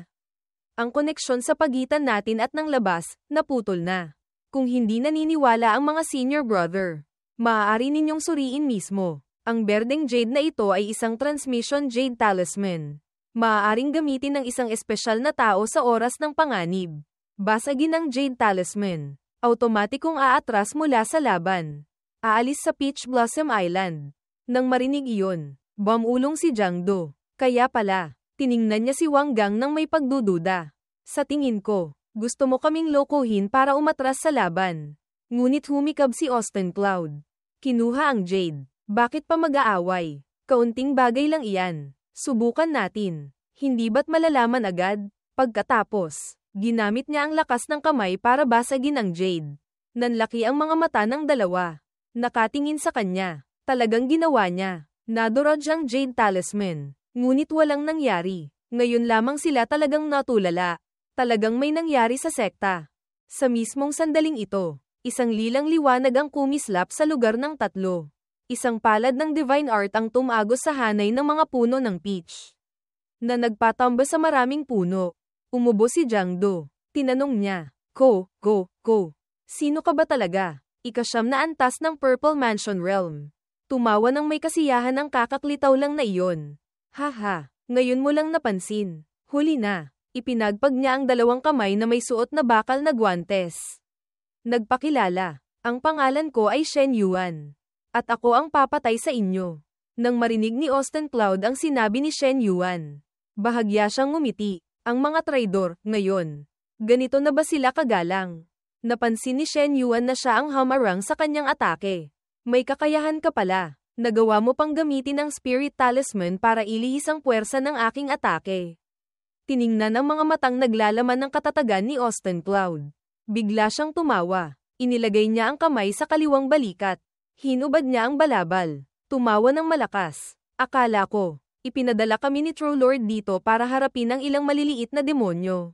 Ang koneksyon sa pagitan natin at ng labas, naputol na. Kung hindi naniniwala ang mga senior brother, maaari ninyong suriin mismo. Ang berdeng Jade na ito ay isang Transmission Jade Talisman. Maaaring gamitin ng isang espesyal na tao sa oras ng panganib. Basagin ang Jade Talisman. Automatikong aatras mula sa laban. Aalis sa Peach Blossom Island. Nang marinig iyon, bumulong si Jiang Do. Kaya pala, tiningnan niya si Wang Gang nang may pagdududa. Sa tingin ko, gusto mo kaming lokohin para umatras sa laban. Ngunit humikab si Austin Cloud. Kinuha ang Jade. Bakit pa mag-aaway? Kaunting bagay lang iyan. Subukan natin. Hindi ba't malalaman agad? Pagkatapos, ginamit niya ang lakas ng kamay para basagin ang Jade. Nanlaki ang mga mata ng 2. Nakatingin sa kanya. Talagang ginawa niya. Nadurog ang Jade Talisman. Ngunit walang nangyari. Ngayon lamang sila talagang natulala. Talagang may nangyari sa sekta. Sa mismong sandaling ito, isang lilang liwanag ang kumislap sa lugar ng 3. Isang palad ng divine art ang tumagos sa hanay ng mga puno ng peach na nagpatamba sa maraming puno. Umubo si Jiangdo. Tinanong niya, Ko, sino ka ba talaga? Ika-9 na antas ng Purple Mansion Realm. Tumawa ng may kasiyahan ang kakaklitaw lang na iyon. Haha, ngayon mo lang napansin. Huli na. Ipinagpag niya ang 2 kamay na may suot na bakal na guwantes. Nagpakilala. Ang pangalan ko ay Shen Yuan. At ako ang papatay sa inyo. Nang marinig ni Austin Cloud ang sinabi ni Shen Yuan, bahagya siyang ngumiti. Ang mga traidor, ngayon. Ganito na ba sila kagalang? Napansin ni Shen Yuan na siya ang hamarang sa kanyang atake. May kakayahan ka pala. Nagawa mo pang gamitin ang Spirit Talisman para ilihis ang puwersa ng aking atake. Tiningnan ang mga matang naglalaman ng katatagan ni Austin Cloud. Bigla siyang tumawa. Inilagay niya ang kamay sa kaliwang balikat. Hinubad niya ang balabal. Tumawa ng malakas. Akala ko, ipinadala kami ni True Lord dito para harapin ang ilang maliliit na demonyo.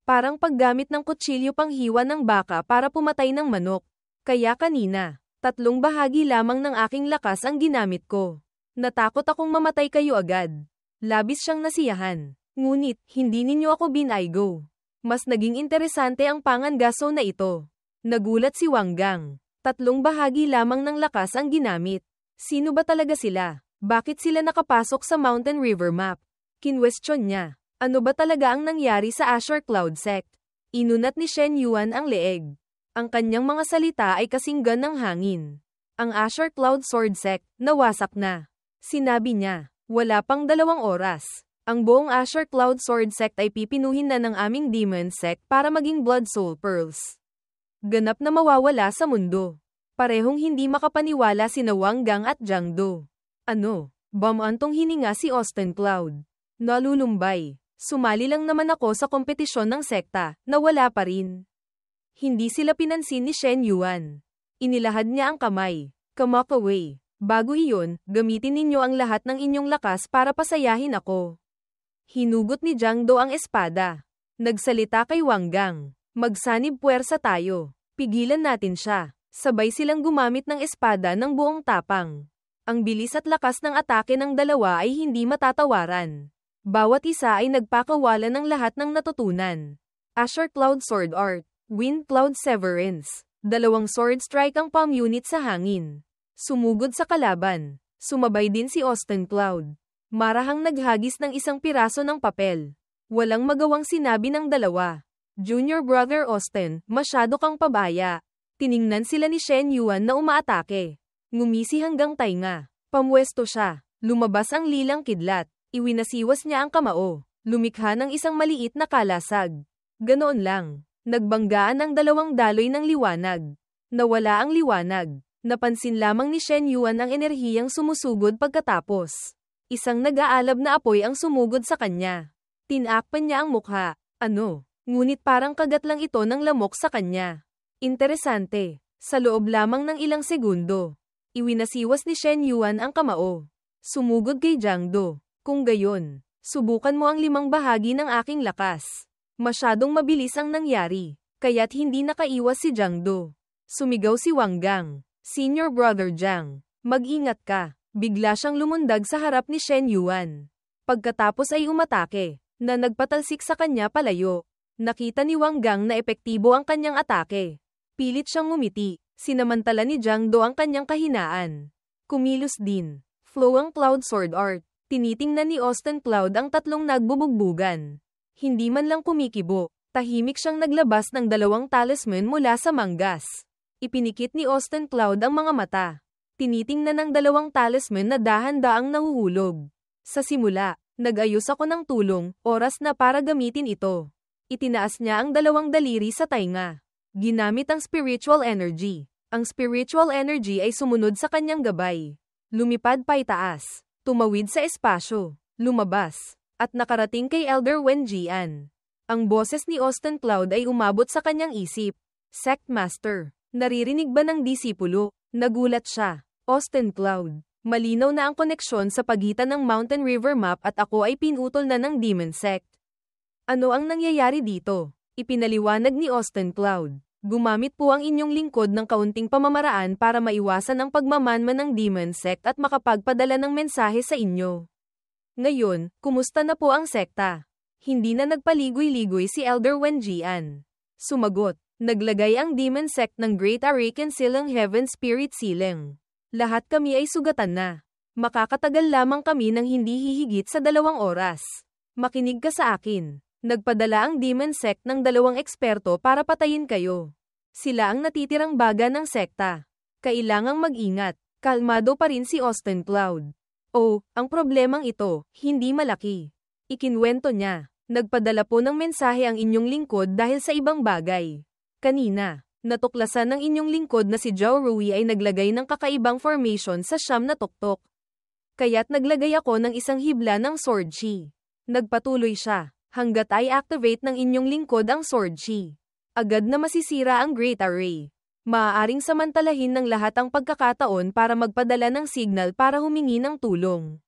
Parang paggamit ng kutsilyo panghiwa ng baka para pumatay ng manok. Kaya kanina, 3 bahagi lamang ng aking lakas ang ginamit ko. Natakot akong mamatay kayo agad. Labis siyang nasiyahan. Ngunit, hindi ninyo ako binaygo. Mas naging interesante ang pangangaso na ito. Nagulat si Wang Gang. 3 bahagi lamang ng lakas ang ginamit. Sino ba talaga sila? Bakit sila nakapasok sa Mountain River Map? Kinwestiyon niya. Ano ba talaga ang nangyari sa Azure Cloud Sect? Inunat ni Shen Yuan ang leeg. Ang kanyang mga salita ay kasinggan ng hangin. Ang Azure Cloud Sword Sect, nawasak na. Sinabi niya, wala pang 2 oras. Ang buong Azure Cloud Sword Sect ay pipinuhin na ng aming Demon Sect para maging Blood Soul Pearls. Ganap na mawawala sa mundo. Parehong hindi makapaniwala sina Wang Gang at Jiangdo. Ano? Bamantong hininga si Austin Cloud. Nalulumbay. Sumali lang naman ako sa kompetisyon ng sekta, na wala pa rin. Hindi sila pinansin ni Shen Yuan. Inilahad niya ang kamay. Come away. Bago iyon, gamitin ninyo ang lahat ng inyong lakas para pasayahin ako. Hinugot ni Jiangdo ang espada. Nagsalita kay Wang Gang. Magsanib puwersa tayo. Pigilan natin siya. Sabay silang gumamit ng espada ng buong tapang. Ang bilis at lakas ng atake ng dalawa ay hindi matatawaran. Bawat isa ay nagpakawala ng lahat ng natutunan. Azure Cloud Sword Art. Wind Cloud Severance. 2 sword strike ang palm unit sa hangin. Sumugod sa kalaban. Sumabay din si Austin Cloud. Marahang naghagis ng isang piraso ng papel. Walang magawang sinabi ng dalawa. Junior Brother Austin, masyado kang pabaya. Tiningnan sila ni Shen Yuan na umaatake. Ngumisi hanggang tainga. Pamwesto siya. Lumabas ang lilang kidlat. Iwinasiwas niya ang kamao. Lumikha ng isang maliit na kalasag. Ganoon lang. Nagbanggaan ang 2 daloy ng liwanag. Nawala ang liwanag. Napansin lamang ni Shen Yuan ang enerhiyang sumusugod pagkatapos. Isang nag-aalab na apoy ang sumugod sa kanya. Tinakpan niya ang mukha. Ano? Ngunit parang kagat lang ito ng lamok sa kanya. Interesante. Sa loob lamang ng ilang segundo, iwinasiwas ni Shen Yuan ang kamao. Sumugod kay Jiangdo. Kung gayon, subukan mo ang 5 bahagi ng aking lakas. Masyadong mabilis ang nangyari, kaya't hindi nakaiwas si Jiangdo. Sumigaw si Wang Gang. Senior Brother Jiang, mag-ingat ka. Bigla siyang lumundag sa harap ni Shen Yuan. Pagkatapos ay umatake, na nagpatalsik sa kanya palayo. Nakita ni Wang Gang na epektibo ang kanyang atake. Pilit siyang ngumiti, sinamantala ni Jiangdo ang kanyang kahinaan. Kumilos din. Flow ang Cloud Sword Art. Tinitingnan ni Austin Cloud ang 3 nagbubugbugan. Hindi man lang kumikibo, tahimik siyang naglabas ng 2 talisman mula sa manggas. Ipinikit ni Austin Cloud ang mga mata. Tinitingnan ng 2 talisman na dahan-daang nahuhulog. Sa simula, nag-ayos ako ng tulong, oras na para gamitin ito. Itinaas niya ang 2 daliri sa tainga. Ginamit ang spiritual energy. Ang spiritual energy ay sumunod sa kanyang gabay. Lumipad pa itaas. Tumawid sa espasyo. Lumabas. At nakarating kay Elder Wen Jian. Ang boses ni Austin Cloud ay umabot sa kanyang isip. Sect Master. Naririnig ba ng disipulo? Nagulat siya. Austin Cloud. Malinaw na ang koneksyon sa pagitan ng Mountain River Map at ako ay pinutol na ng Demon Sect. Ano ang nangyayari dito? Ipinaliwanag ni Austin Cloud. Gumamit po ang inyong lingkod ng kaunting pamamaraan para maiwasan ang pagmamanman ng demon sect at makapagpadala ng mensahe sa inyo. Ngayon, kumusta na po ang sekta? Hindi na nagpaligoy-ligoy si Elder Wenjian. Sumagot, naglagay ang demon sect ng Great Arakan Silang Heaven Spirit Silang. Lahat kami ay sugatan na. Makakatagal lamang kami ng hindi hihigit sa 2 oras. Makinig ka sa akin. Nagpadala ang demon sect ng 2 eksperto para patayin kayo. Sila ang natitirang baga ng sekta. Kailangang mag-ingat. Kalmado pa rin si Austin Cloud. Oh, ang problemang ito, hindi malaki. Ikinwento niya. Nagpadala po ng mensahe ang inyong lingkod dahil sa ibang bagay. Kanina, natuklasan ng inyong lingkod na si Zhao Rui ay naglagay ng kakaibang formation sa siyam na tuktok. Kaya't naglagay ako ng isang hibla ng Sword Chi. Nagpatuloy siya. Hanggat ay activate ng inyong lingkod ang Sword Chi, agad na masisira ang Great Array. Maaaring samantalahin ng lahat ang pagkakataon para magpadala ng signal para humingi ng tulong.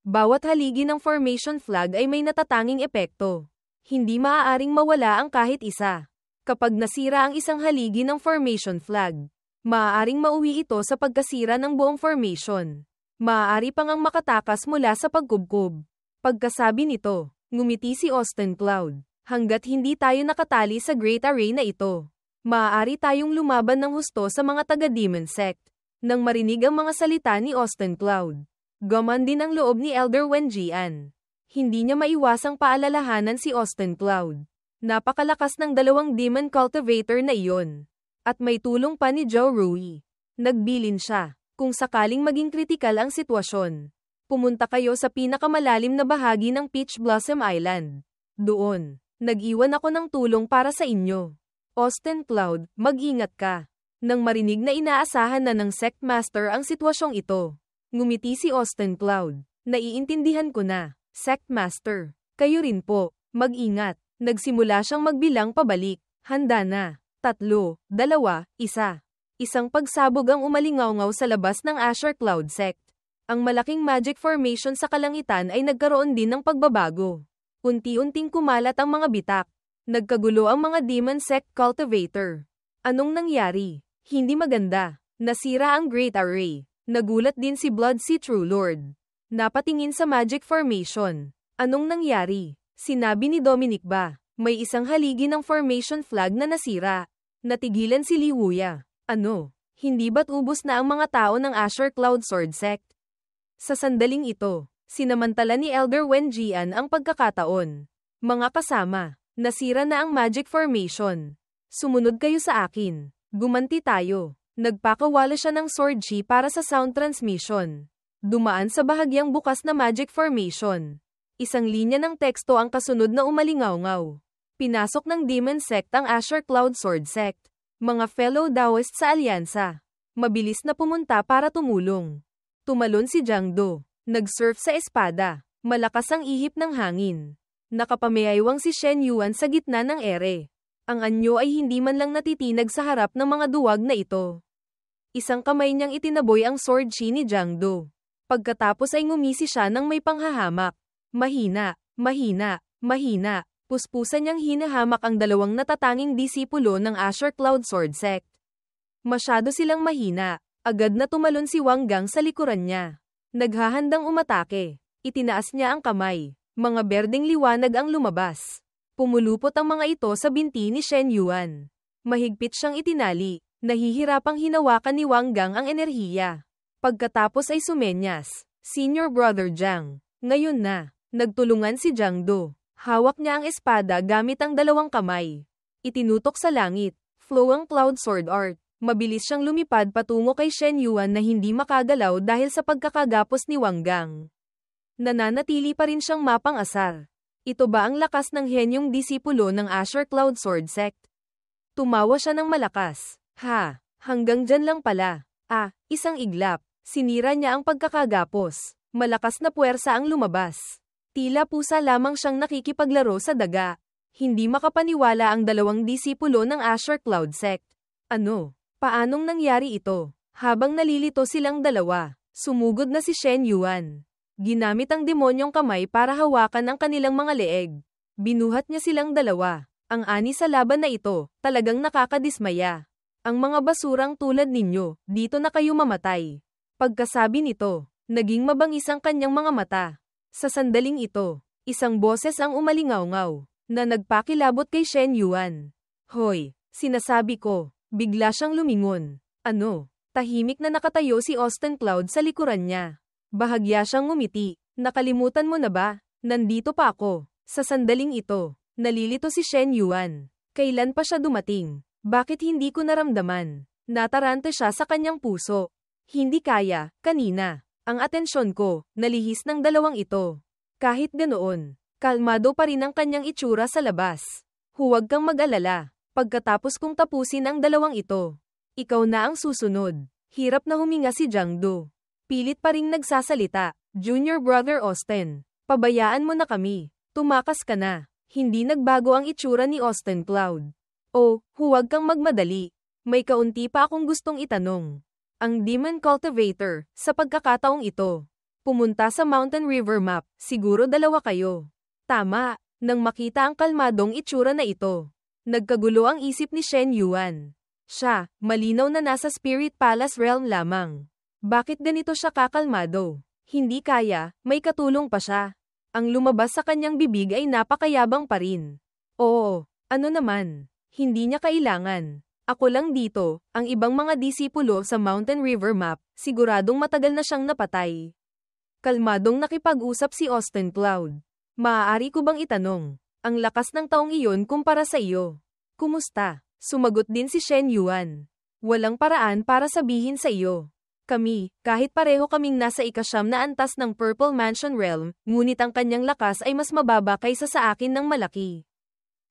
Bawat haligi ng formation flag ay may natatanging epekto. Hindi maaaring mawala ang kahit isa. Kapag nasira ang isang haligi ng formation flag, maaaring mauwi ito sa pagkasira ng buong formation. Maaari pang ang makatakas mula sa pagkubkob. Pagkasabi nito, ngumiti si Austin Cloud. Hanggat hindi tayo nakatali sa Great Array na ito, maaari tayong lumaban ng husto sa mga taga-demon sect. Nang marinig ang mga salita ni Austin Cloud, gaman din ang loob ni Elder Wenjian. Hindi niya maiwasang paalalahanan si Austin Cloud. Napakalakas ng 2 demon cultivator na iyon. At may tulong pa ni Zhao Rui. Nagbilin siya. Kung sakaling maging kritikal ang sitwasyon, pumunta kayo sa pinakamalalim na bahagi ng Peach Blossom Island. Doon, nag-iwan ako ng tulong para sa inyo. Austin Cloud, mag-ingat ka. Nang marinig na inaasahan na ng Sect Master ang sitwasyong ito, ngumiti si Austin Cloud. Naiintindihan ko na, Sect Master. Kayo rin po, mag-ingat. Nagsimula siyang magbilang pabalik. Handa na. 3, 2, 1. Isang pagsabog ang umalingaw-ngaw sa labas ng Azure Cloud Sect. Ang malaking magic formation sa kalangitan ay nagkaroon din ng pagbabago. Unti-unting kumalat ang mga bitak. Nagkagulo ang mga demon sect cultivator. Anong nangyari? Hindi maganda. Nasira ang Great Array. Nagulat din si Blood Sea True Lord. Napatingin sa magic formation. Anong nangyari? Sinabi ni Dominic ba? May isang haligi ng formation flag na nasira. Natigilan si Li Wuya. Ano? Hindi ba't ubos na ang mga tao ng Azure Cloud Sword Sect? Sa sandaling ito, sinamantala ni Elder Wenjian ang pagkakataon. Mga kasama, nasira na ang magic formation. Sumunod kayo sa akin. Gumanti tayo. Nagpakawala siya ng Sword Chi para sa sound transmission. Dumaan sa bahagyang bukas na magic formation. Isang linya ng teksto ang kasunod na umalingaw-ngaw. Pinasok ng Demon Sect ang Azure Cloud Sword Sect. Mga fellow Daoist sa alyansa. Mabilis na pumunta para tumulong. Tumalon si Jiang Do. Nag-surf sa espada. Malakas ang ihip ng hangin. Nakapamayaiwang si Shen Yuan sa gitna ng ere. Ang anyo ay hindi man lang natitinag sa harap ng mga duwag na ito. Isang kamay niyang itinaboy ang sword chi ni Jiang Do. Pagkatapos ay ngumisi siya ng may panghahamak. Mahina, mahina, mahina. Puspusan niyang hinahamak ang 2 natatanging disipulo ng Azure Cloud Sword Sect. Masyado silang mahina. Agad na tumalon si Wang Gang sa likuran niya. Naghahandang umatake. Itinaas niya ang kamay. Mga berdeng liwanag ang lumabas. Pumulupot ang mga ito sa binti ni Shen Yuan. Mahigpit siyang itinali. Nahihirapang hinawakan ni Wang Gang ang enerhiya. Pagkatapos ay sumenyas. Senior Brother Jiang. Ngayon na. Nagtulungan si Jiang Do. Hawak niya ang espada gamit ang 2 kamay. Itinutok sa langit. Flow ang Cloud Sword Art. Mabilis siyang lumipad patungo kay Shen Yuan na hindi makagalaw dahil sa pagkakagapos ni Wang Gang. Nananatili pa rin siyang mapang-asar. Ito ba ang lakas ng henyong disipulo ng Azure Cloud Sword Sect? Tumawa siya ng malakas. Ha, hanggang dyan lang pala. Isang iglap. Sinira niya ang pagkakagapos. Malakas na puwersa ang lumabas. Tila pusa lamang siyang nakikipaglaro sa daga. Hindi makapaniwala ang 2 disipulo ng Azure Cloud Sect. Ano? Paanong nangyari ito? Habang nalilito silang 2, sumugod na si Shen Yuan. Ginamit ang demonyong kamay para hawakan ang kanilang mga leeg. Binuhat niya silang 2. Ang ani sa laban na ito, talagang nakakadismaya. Ang mga basurang tulad ninyo, dito na kayo mamatay. Pagkasabi nito, naging mabangis ang kanyang mga mata. Sa sandaling ito, isang boses ang umalingaw-ngaw, na nagpakilabot kay Shen Yuan. Hoy, sinasabi ko, bigla siyang lumingon. Ano? Tahimik na nakatayo si Austin Cloud sa likuran niya. Bahagya siyang ngumiti. Nakalimutan mo na ba? Nandito pa ako. Sa sandaling ito, nalilito si Shen Yuan. Kailan pa siya dumating? Bakit hindi ko naramdaman? Natarante siya sa kanyang puso. Hindi kaya, kanina. Ang atensyon ko, nalihis ng dalawang ito. Kahit ganoon, kalmado pa rin ang kanyang itsura sa labas. Huwag kang mag-alala. Pagkatapos kong tapusin ang dalawang ito, ikaw na ang susunod. Hirap na huminga si Jiang Du. Pilit pa ring nagsasalita. Junior Brother Austin, pabayaan mo na kami. Tumakas ka na. Hindi nagbago ang itsura ni Austin Cloud. Oh, huwag kang magmadali. May kaunti pa akong gustong itanong. Ang Demon Cultivator, sa pagkakataong ito, pumunta sa Mountain River Map, siguro dalawa kayo. Tama, nang makita ang kalmadong itsura na ito. Nagkagulo ang isip ni Shen Yuan. Siya, malinaw na nasa Spirit Palace Realm lamang. Bakit ganito siya kakalmado? Hindi kaya, may katulong pa siya. Ang lumabas sa kanyang bibig ay napakayabang pa rin. Oo, ano naman? Hindi niya kailangan. Ako lang dito, ang ibang mga disipulo sa Mountain River Map, siguradong matagal na siyang napatay. Kalmadong nakipag-usap si Austin Cloud. Maaari ko bang itanong, ang lakas ng taong iyon kumpara sa iyo? Kumusta? Sumagot din si Shen Yuan. Walang paraan para sabihin sa iyo. Kami, kahit pareho kaming nasa ika-9 na antas ng Purple Mansion Realm, ngunit ang kanyang lakas ay mas mababa kaysa sa akin ng malaki.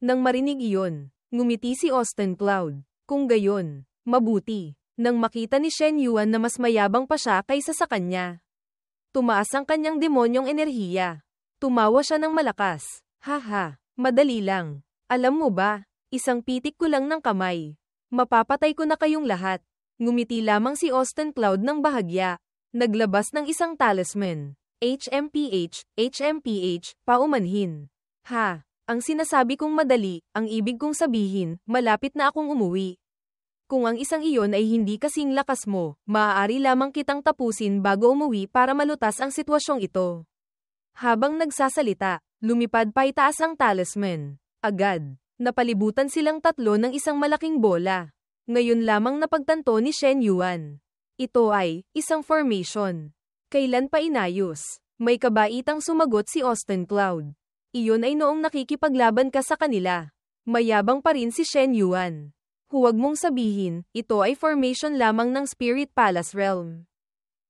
Nang marinig iyon, ngumiti si Austin Cloud. Kung gayon, mabuti. Nang makita ni Shen Yuan na mas mayabang pa siya kaysa sa kanya, tumaas ang kanyang demonyong enerhiya. Tumawa siya ng malakas. Haha, madali lang. Alam mo ba, isang pitik ko lang ng kamay. Mapapatay ko na kayong lahat. Ngumiti lamang si Austin Cloud ng bahagya. Naglabas ng isang talisman. HMPH, paumanhin. Ha, ang sinasabi kong madali, ang ibig kong sabihin, malapit na akong umuwi. Kung ang isang iyon ay hindi kasing lakas mo, maaari lamang kitang tapusin bago umuwi para malutas ang sitwasyong ito. Habang nagsasalita, lumipad pa itaas ang talisman. Agad, napalibutan silang tatlo ng isang malaking bola. Ngayon lamang napagtanto ni Shen Yuan. Ito ay isang formation. Kailan pa inayos? May kabaitang sumagot si Austin Cloud. Iyon ay noong nakikipaglaban ka sa kanila. Mayabang pa rin si Shen Yuan. Huwag mong sabihin, ito ay formation lamang ng Spirit Palace Realm.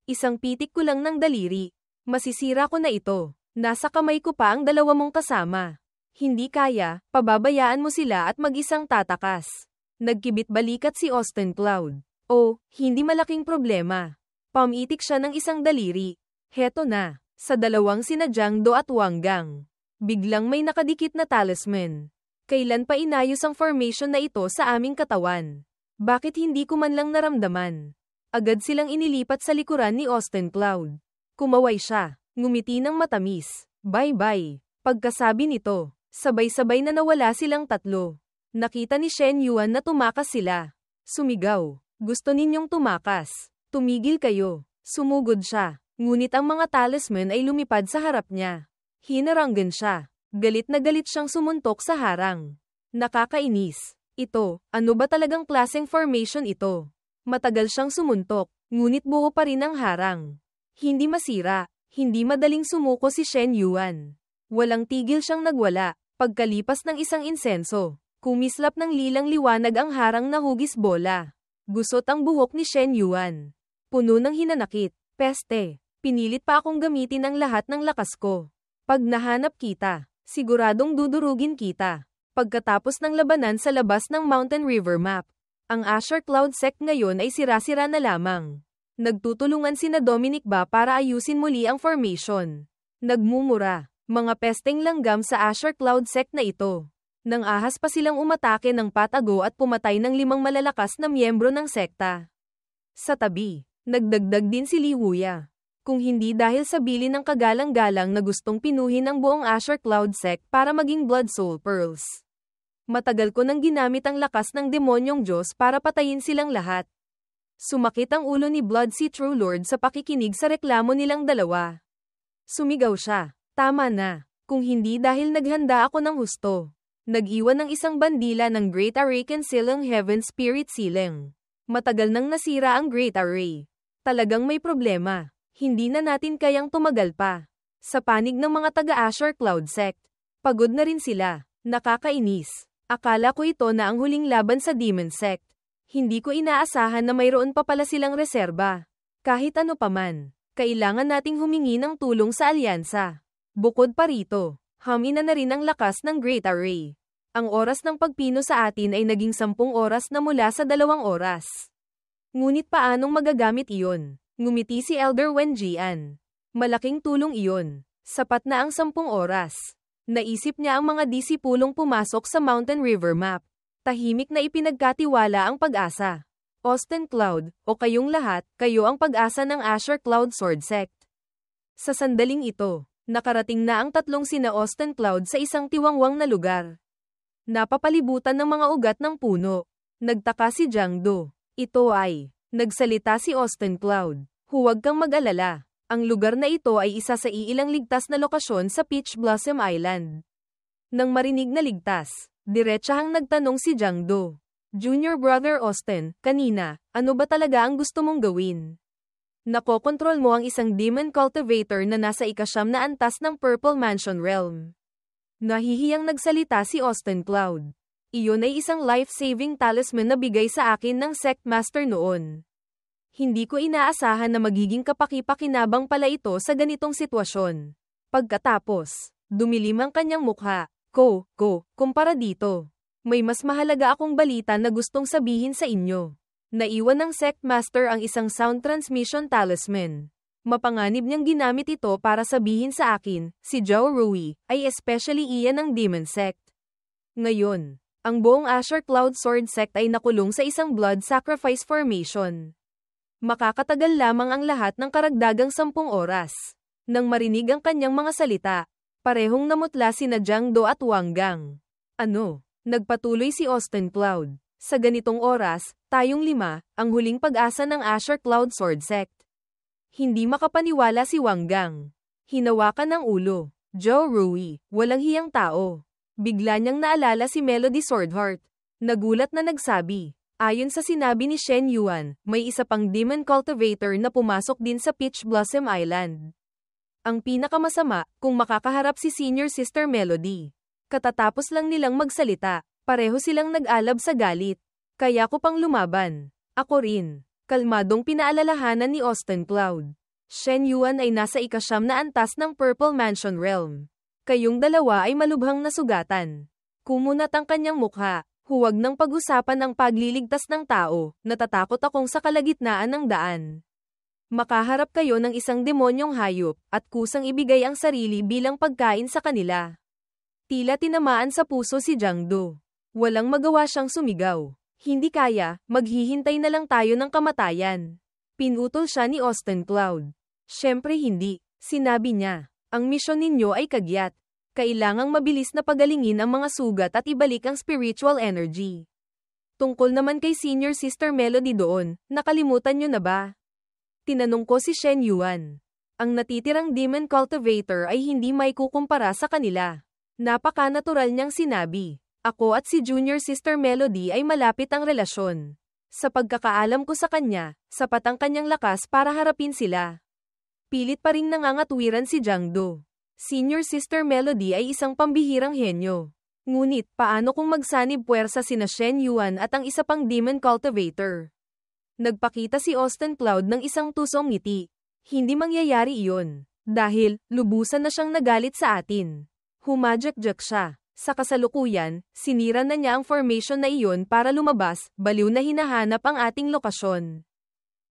Isang pitik ko lang ng daliri. Masisira ko na ito. Nasa kamay ko pa ang dalawa mong kasama. Hindi kaya, pababayaan mo sila at mag-isang tatakas. Nagkibit-balikat si Austin Cloud. Oh, hindi malaking problema. Pamitik siya ng isang daliri. Heto na, sa dalawang sina Jiang Du at Wang Gang. Biglang may nakadikit na talisman. Kailan pa inayos ang formation na ito sa aming katawan? Bakit hindi ko man lang naramdaman? Agad silang inilipat sa likuran ni Austin Cloud. Kumaway siya, ngumiti ng matamis. Bye-bye. Pagkasabi nito, sabay-sabay na nawala silang tatlo. Nakita ni Shen Yuan na tumakas sila. Sumigaw. Gusto ninyong tumakas. Tumigil kayo. Sumugod siya. Ngunit ang mga talisman ay lumipad sa harap niya. Hinaranggan siya. Galit na galit siyang sumuntok sa harang. Nakakainis. Ito, ano ba talagang klaseng formation ito? Matagal siyang sumuntok, ngunit buo pa rin ang harang. Hindi masira. Hindi madaling sumuko si Shen Yuan. Walang tigil siyang nagwala. Pagkalipas ng isang insenso, kumislap ng lilang liwanag ang harang na hugis bola. Gusot ang buhok ni Shen Yuan. Puno ng hinanakit. Peste. Pinilit pa akong gamitin ang lahat ng lakas ko. Pag nahanap kita, siguradong dudurugin kita. Pagkatapos ng labanan sa labas ng Mountain River Map, ang Azure Cloud Sect ngayon ay sira-sira na lamang. Nagtutulungan sina Dominic ba para ayusin muli ang formation? Nagmumura. Mga pesteng langgam sa Azure Cloud Sect na ito. Nang ahas pa silang umatake ng patago at pumatay ng 5 malalakas na miyembro ng sekta. Sa tabi, nagdagdag din si Li Wuya. Kung hindi dahil sa bilin ng kagalang-galang na gustong pinuhin ang buong Azure Cloud Sect para maging Blood Soul Pearls. Matagal ko nang ginamit ang lakas ng demonyong Diyos para patayin silang lahat. Sumakit ang ulo ni Blood Sea True Lord sa pakikinig sa reklamo nilang dalawa. Sumigaw siya, "Tama na, kung hindi dahil naghanda ako ng husto." Nag-iwan ng isang bandila ng Great Array Concealing Heaven Spirit Sealing. Matagal nang nasira ang Great Array. Talagang may problema. Hindi na natin kayang tumagal pa. Sa panig ng mga taga-Asher Cloud Sect. Pagod na rin sila. Nakakainis. Akala ko ito na ang huling laban sa Demon Sect. Hindi ko inaasahan na mayroon pa pala silang reserba. Kahit ano paman, kailangan nating humingi ng tulong sa alyansa. Bukod pa rito, hamina na rin ang lakas ng Great Array. Ang oras ng pagpino sa atin ay naging 10 oras na mula sa 2 oras. Ngunit paanong magagamit iyon? Ngumiti si Elder Wenjian. Malaking tulong iyon. Sapat na ang 10 oras. Naisip niya ang mga disipulong pumasok sa Mountain River Map. Tahimik na ipinagkatiwala ang pag-asa. Austin Cloud, o kayong lahat, kayo ang pag-asa ng Asher Cloud Sword Sect. Sa sandaling ito, nakarating na ang 3 sina Austin Cloud sa isang tiwangwang na lugar. Napapalibutan ng mga ugat ng puno. Nagtaka si Jiang Do. Ito ay, nagsalita si Austin Cloud. Huwag kang mag-alala. Ang lugar na ito ay isa sa iilang ligtas na lokasyon sa Peach Blossom Island. Nang marinig na ligtas, diretsahang nagtanong si Jiang Do. Junior Brother Austin, kanina, ano ba talaga ang gusto mong gawin? Nakokontrol mo ang isang demon cultivator na nasa ika-9 na antas ng Purple Mansion Realm. Nahihiyang nagsalita si Austin Cloud. Iyon ay isang life-saving talisman na bigay sa akin ng Sect Master noon. Hindi ko inaasahan na magiging kapaki-pakinabang pala ito sa ganitong sitwasyon. Pagkatapos, dumilim ang kanyang mukha. Kumpara dito. May mas mahalaga akong balita na gustong sabihin sa inyo. Naiwan ng Sect Master ang isang sound transmission talisman. Mapanganib niyang ginamit ito para sabihin sa akin, si Zhao Rui, ay especially iyan ng Demon Sect. Ngayon, ang buong Asher Cloud Sword Sect ay nakulong sa isang blood sacrifice formation. Makakatagal lamang ang lahat ng karagdagang 10 oras. Nang marinig ang kanyang mga salita, parehong namutla sina Jiang Do at Wang Gang. Ano? Nagpatuloy si Austin Cloud. Sa ganitong oras, tayong 5, ang huling pag-asa ng Asher Cloud Sword Sect. Hindi makapaniwala si Wang Gang. Hinawakan ng ulo. Zhao Rui, walang hiyang tao. Bigla niyang naalala si Melody Swordheart. Nagulat na nagsabi. Ayon sa sinabi ni Shen Yuan, may isa pang demon cultivator na pumasok din sa Peach Blossom Island. Ang pinakamasama, kung makakaharap si Senior Sister Melody. Katatapos lang nilang magsalita, pareho silang nag-alab sa galit. Kaya ko pang lumaban. Ako rin. Kalmadong pinaalalahanan ni Austin Cloud. Shen Yuan ay nasa ika-9 na antas ng Purple Mansion Realm. Kayong dalawa ay malubhang nasugatan. Kumunat ang kanyang mukha. Huwag nang pag-usapan ang pagliligtas ng tao, natatakot akong sa kalagitnaan ng daan. Makaharap kayo ng isang demonyong hayop, at kusang ibigay ang sarili bilang pagkain sa kanila. Tila tinamaan sa puso si Jiang Do. Walang magawa siyang sumigaw. Hindi kaya, maghihintay na lang tayo ng kamatayan. Pinutol siya ni Austin Cloud. Siyempre hindi, sinabi niya. Ang misyon ninyo ay kagyat. Kailangang mabilis na pagalingin ang mga sugat at ibalik ang spiritual energy. Tungkol naman kay Senior Sister Melody doon, nakalimutan nyo na ba? Tinanong ko si Shen Yuan. Ang natitirang demon cultivator ay hindi may kukumpara sa kanila. Napaka-natural niyang sinabi. Ako at si Junior Sister Melody ay malapit ang relasyon. Sa pagkakaalam ko sa kanya, sapat ang kanyang lakas para harapin sila. Pilit pa ring nangangatwiran si Jiang Do. Senior Sister Melody ay isang pambihirang henyo. Ngunit, paano kung magsanib puwersa sina Shen Yuan at ang isa pang demon cultivator? Nagpakita si Austin Cloud ng isang tusong ngiti. Hindi mangyayari iyon. Dahil, lubusan na siyang nagalit sa atin. Humadyak-jak siya. Sa kasalukuyan, sinira na niya ang formation na iyon para lumabas, baliw na hinahanap ang ating lokasyon.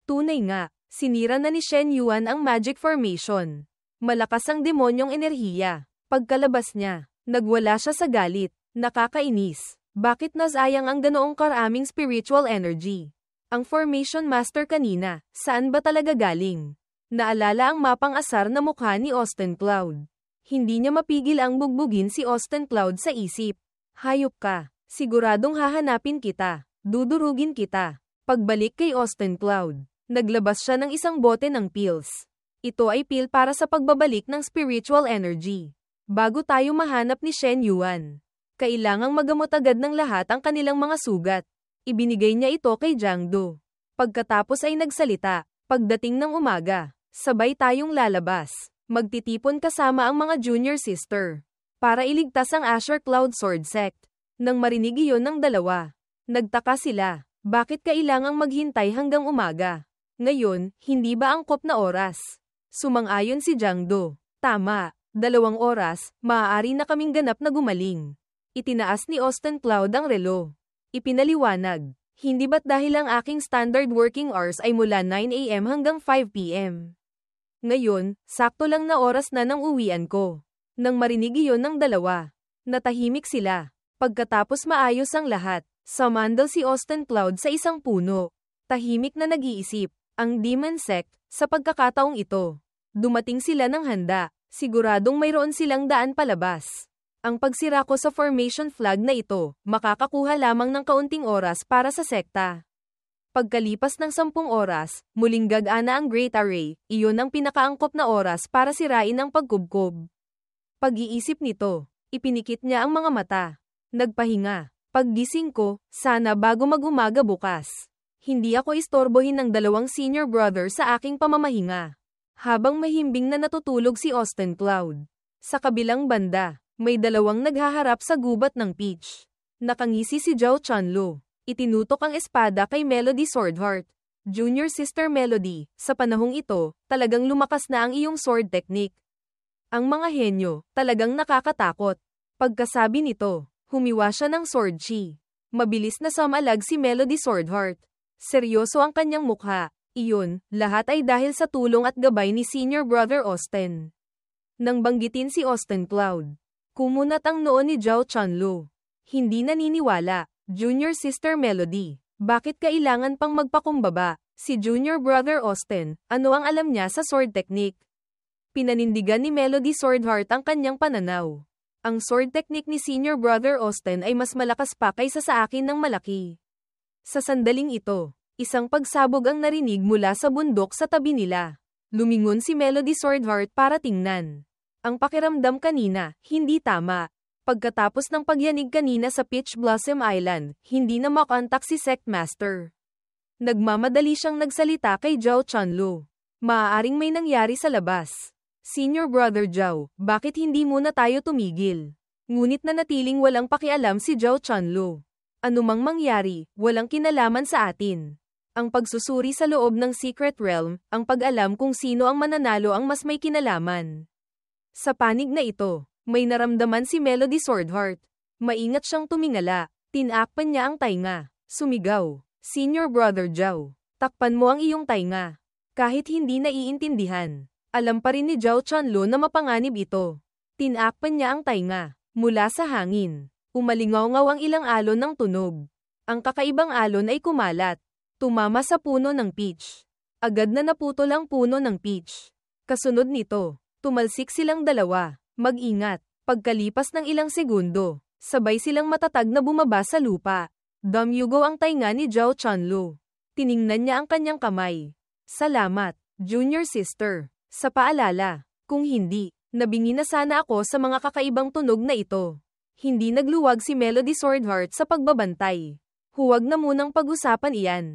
Tunay nga, sinira na ni Shen Yuan ang magic formation. Malakas ang demonyong enerhiya. Pagkalabas niya, nagwala siya sa galit. Nakakainis. Bakit nasayang ang ganoong karaming spiritual energy? Ang Formation Master kanina, saan ba talaga galing? Naalala ang mapang asar na mukha ni Austin Cloud. Hindi niya mapigil ang bugbugin si Austin Cloud sa isip. Hayop ka. Siguradong hahanapin kita. Dudurugin kita. Pagbalik kay Austin Cloud, naglabas siya ng isang bote ng pills. Ito ay pill para sa pagbabalik ng spiritual energy. Bago tayo mahanap ni Shen Yuan, kailangang magamot agad ng lahat ang kanilang mga sugat. Ibinigay niya ito kay Jiang Du. Pagkatapos ay nagsalita, pagdating ng umaga, sabay tayong lalabas. Magtitipon kasama ang mga junior sister para iligtas ang Azure Cloud Sword Sect. Nang marinig iyon ng dalawa, nagtaka sila. Bakit kailangang maghintay hanggang umaga? Ngayon, hindi ba angkop na oras? Sumang-ayon si Jiang Du. Tama, 2 oras, maaari na kaming ganap na gumaling. Itinaas ni Austin Cloud ang relo. Ipinaliwanag, hindi ba't dahil ang aking standard working hours ay mula 9 AM hanggang 5 PM? Ngayon, sakto lang na oras na ng uwian ko. Nang marinig iyon ng dalawa, natahimik sila. Pagkatapos maayos ang lahat, sumandal si Austin Cloud sa isang puno. Tahimik na nag-iisip, ang Demon Sect, sa pagkakataong ito. Dumating sila ng handa, siguradong mayroon silang daan palabas. Ang pagsira ko sa formation flag na ito, makakakuha lamang ng kaunting oras para sa sekta. Pagkalipas ng 10 oras, muling gagana ang Great Array, iyon ang pinakaangkop na oras para sirain ang pagkubkob. Pag-iisip nito, ipinikit niya ang mga mata. Nagpahinga. Paggising ko, sana bago mag-umaga bukas. Hindi ako istorbohin ng 2 senior brother sa aking pamamahinga. Habang mahimbing na natutulog si Austin Cloud. Sa kabilang banda, may 2 naghaharap sa gubat ng Peach. Nakangisi si Zhao Chanlu. Itinutok ang espada kay Melody Swordheart. Junior Sister Melody, sa panahong ito, talagang lumakas na ang iyong sword technique. Ang mga henyo, talagang nakakatakot. Pagkasabi nito, humiwa siya ng sword chi. Mabilis na sumalag si Melody Swordheart. Seryoso ang kanyang mukha. Iyon, lahat ay dahil sa tulong at gabay ni Senior Brother Austin. Nang banggitin si Austin Cloud, kumunat ang noo ni Zhao Chanlu. Hindi naniniwala, Junior Sister Melody. Bakit kailangan pang magpakumbaba? Si Junior Brother Austin, ano ang alam niya sa sword technique? Pinanindigan ni Melody Swordheart ang kanyang pananaw. Ang sword technique ni Senior Brother Austin ay mas malakas pa kaysa sa akin ng malaki. Sa sandaling ito, isang pagsabog ang narinig mula sa bundok sa tabi nila. Lumingon si Melody Swordheart para tingnan. Ang pakiramdam kanina, hindi tama. Pagkatapos ng pagyanig kanina sa Peach Blossom Island, hindi na makontak si Sect Master. Nagmamadali siyang nagsalita kay Zhao Chanlu. Maaaring may nangyari sa labas. Senior Brother Zhao, bakit hindi muna tayo tumigil? Ngunit nanatiling walang pakialam si Zhao Chanlu. Anumang mangyari, walang kinalaman sa atin. Ang pagsusuri sa loob ng Secret Realm, ang pag-alam kung sino ang mananalo ang mas may kinalaman. Sa panig na ito, may naramdaman si Melody Swordheart. Maingat siyang tumingala, tinakpan niya ang tainga. Sumigaw, Senior Brother Zhao, takpan mo ang iyong tainga. Kahit hindi naiintindihan, alam pa rin ni Zhao Chanlu na mapanganib ito. Tinakpan niya ang tainga, mula sa hangin. Umalingaw-ngaw ang ilang alon ng tunog. Ang kakaibang alon ay kumalat. Tumama sa puno ng peach. Agad na naputol ang puno ng peach. Kasunod nito, tumalsik silang dalawa. Mag-ingat. Pagkalipas ng ilang segundo, sabay silang matatag na bumaba sa lupa. Dumyugo ang tainga ni Zhao Chanlu. Tiningnan niya ang kanyang kamay. Salamat, Junior Sister. Sa paalala, kung hindi, nabingi na sana ako sa mga kakaibang tunog na ito. Hindi nagluwag si Melody Swordheart sa pagbabantay. Huwag na munang pag-usapan iyan.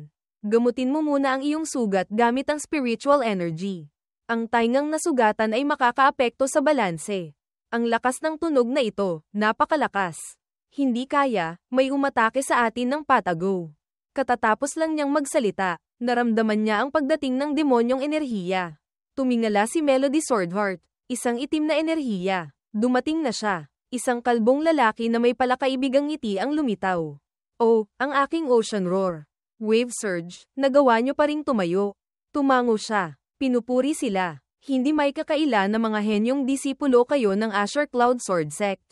Gamutin mo muna ang iyong sugat gamit ang spiritual energy. Ang taingang nasugatan ay makakaapekto sa balanse. Ang lakas ng tunog na ito, napakalakas. Hindi kaya, may umatake sa atin ng patago. Katatapos lang niyang magsalita, naramdaman niya ang pagdating ng demonyong enerhiya. Tumingala si Melody Swordheart, isang itim na enerhiya. Dumating na siya. Isang kalbong lalaki na may palakaibigang ngiti ang lumitaw. Oh, ang aking ocean roar. Wave surge, nagawa niyo pa ring tumayo. Tumango siya. Pinupuri sila. Hindi may kakaila na mga henyong disipulo kayo ng Azure Cloud Sword Sect.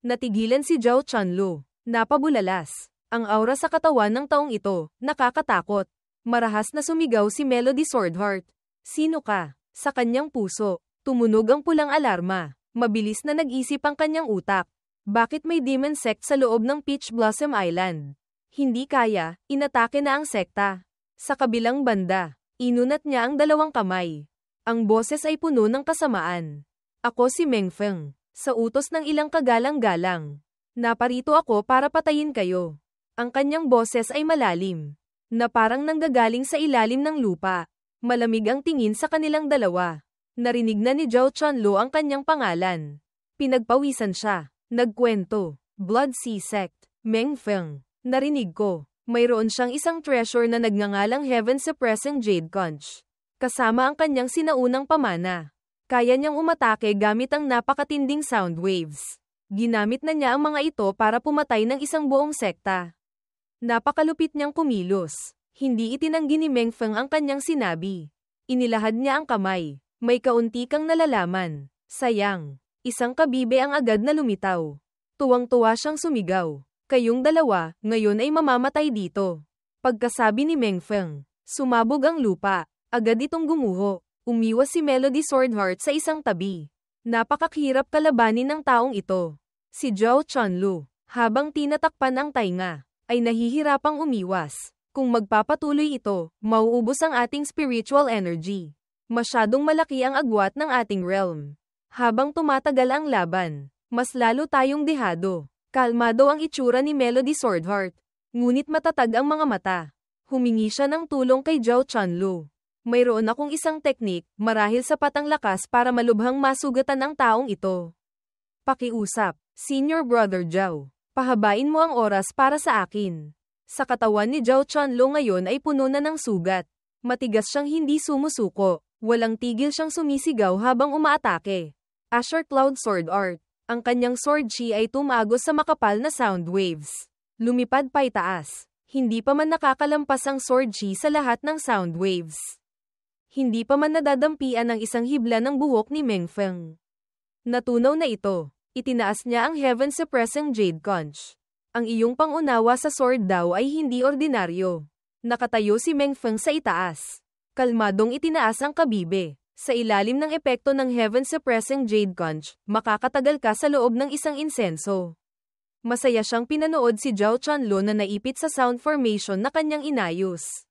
Natigilan si Zhao Chanlu. Napabulalas. Ang aura sa katawan ng taong ito, nakakatakot. Marahas na sumigaw si Melody Swordheart. Sino ka? Sa kanyang puso, tumunog ang pulang alarma. Mabilis na nag-isip ang kanyang utak. Bakit may demon sect sa loob ng Peach Blossom Island? Hindi kaya, inatake na ang sekta. Sa kabilang banda, inunat niya ang dalawang kamay. Ang boses ay puno ng kasamaan. Ako si Meng Feng. Sa utos ng ilang kagalang-galang. Naparito ako para patayin kayo. Ang kanyang boses ay malalim. Na parang nanggagaling sa ilalim ng lupa. Malamig ang tingin sa kanilang dalawa. Narinig na ni Zhao Chunlu ang kanyang pangalan. Pinagpawisan siya. Nagkwento. Blood Sea Sect. Meng Feng. Narinig ko. Mayroon siyang isang treasure na nagngangalang Heaven Suppressing Jade Conch. Kasama ang kanyang sinaunang pamana. Kaya niyang umatake gamit ang napakatinding sound waves. Ginamit na niya ang mga ito para pumatay ng isang buong sekta. Napakalupit niyang kumilos. Hindi itinanggi ni Meng Feng ang kanyang sinabi. Inilahad niya ang kamay. May kaunti kang nalalaman. Sayang. Isang kabibe ang agad na lumitaw. Tuwang-tuwa siyang sumigaw. Kayong dalawa, ngayon ay mamamatay dito. Pagkasabi ni Meng Feng, sumabog ang lupa. Agad itong gumuho. Umiwas si Melody Swordheart sa isang tabi. Napakahirap kalabanin ng taong ito. Si Zhao Chunlu, habang tinatakpan ang tainga, ay nahihirapang umiwas. Kung magpapatuloy ito, mauubos ang ating spiritual energy. Masyadong malaki ang agwat ng ating realm. Habang tumatagal ang laban, mas lalo tayong dehado. Kalmado ang itsura ni Melody Swordheart. Ngunit matatag ang mga mata. Humingi siya ng tulong kay Zhao Chunlu. Mayroon akong isang teknik, marahil sapat ang lakas para malubhang masugatan ang taong ito. Pakiusap, Senior Brother Zhao. Pahabain mo ang oras para sa akin. Sa katawan ni Zhao Chunlu ngayon ay puno na ng sugat. Matigas siyang hindi sumusuko. Walang tigil siyang sumisigaw habang umaatake. Azure Cloud Sword Art. Ang kanyang sword chi ay tumagos sa makapal na sound waves. Lumipad pa itaas. Hindi pa man nakakalampas ang sword chi sa lahat ng sound waves. Hindi pa man nadadampian ang isang hibla ng buhok ni Meng Feng. Natunaw na ito. Itinaas niya ang Heaven Suppressing Jade Conch. Ang iyong pangunawa sa sword daw ay hindi ordinaryo. Nakatayo si Meng Feng sa itaas. Kalmadong itinaas ang kabibe. Sa ilalim ng epekto ng Heaven Suppressing Jade Conch, makakatagal ka sa loob ng isang insenso. Masaya siyang pinanood si Zhao Chunlu na naipit sa sound formation na kanyang inayos.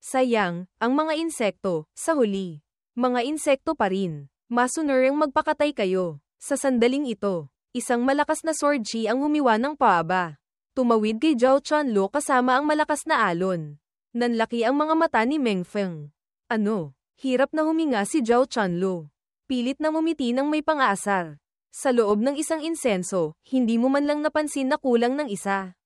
Sayang, ang mga insekto, sa huli. Mga insekto pa rin. Masunuring magpakatay kayo. Sa sandaling ito, isang malakas na sword chi ang humiwa ng paaba. Tumawid kay Zhao Chunlu kasama ang malakas na alon. Nanlaki ang mga mata ni Meng Feng. Ano? Hirap na huminga si Zhao Chunlu. Pilit na ngumiti ng may pang-aasar. Sa loob ng isang insenso, hindi mo man lang napansin na kulang ng isa.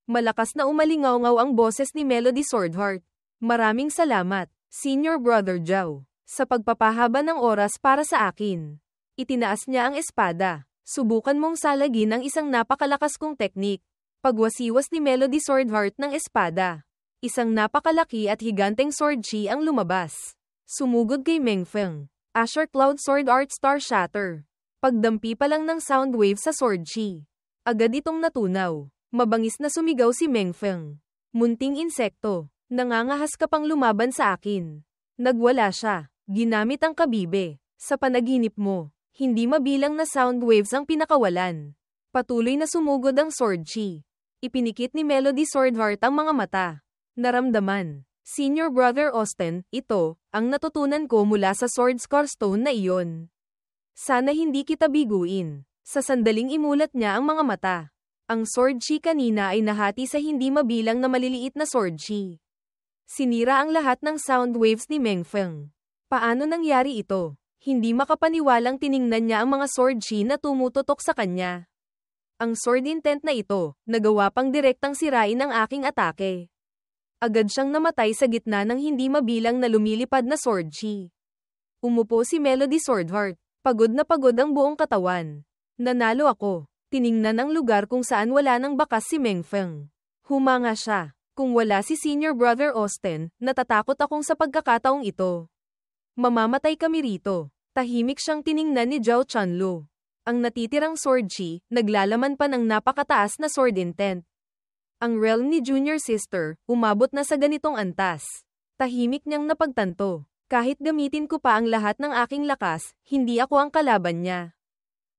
Malakas na umalingaw-ngaw ang boses ni Melody Swordheart. Maraming salamat, Senior Brother Zhao, sa pagpapahaba ng oras para sa akin. Itinaas niya ang espada. Subukan mong salagin ang isang napakalakas kong teknik. Pagwasiwas ni Melody Swordheart ng espada. Isang napakalaki at higanteng sword chi ang lumabas. Sumugod kay Meng Feng. Azure Cloud Sword Art Star Shatter. Pagdampi pa lang ng sound wave sa sword chi. Agad itong natunaw. Mabangis na sumigaw si Meng Feng. Munting insekto. Nangangahas ka pang lumaban sa akin. Nagwala siya. Ginamit ang kabibe. Sa panaginip mo, hindi mabilang na sound waves ang pinakawalan. Patuloy na sumugod ang sword chi. Ipinikit ni Melody Swordheart ang mga mata. Naramdaman. Senior Brother Austin, ito, ang natutunan ko mula sa Sword Scar Stone na iyon. Sana hindi kita biguin. Sa sandaling imulat niya ang mga mata. Ang sword chi kanina ay nahati sa hindi mabilang na maliliit na sword chi. Sinira ang lahat ng sound waves ni Meng Feng. Paano nangyari ito? Hindi makapaniwalang tiningnan niya ang mga sword chi na tumututok sa kanya. Ang sword intent na ito, nagawa pang direktang sirain ang aking atake. Agad siyang namatay sa gitna ng hindi mabilang na lumilipad na sword chi. Umupo si Melody Swordheart. Pagod na pagod ang buong katawan. Nanalo ako. Tiningnan ang lugar kung saan wala nang bakas si Meng Feng. Humanga siya. Kung wala si Senior Brother Austin, natatakot akong sa pagkakataong ito. Mamamatay kami rito. Tahimik siyang tiningnan ni Zhao Chunlu. Ang natitirang sword chi, naglalaman pa ng napakataas na sword intent. Ang realm ni Junior Sister, umabot na sa ganitong antas. Tahimik niyang napagtanto. Kahit gamitin ko pa ang lahat ng aking lakas, hindi ako ang kalaban niya.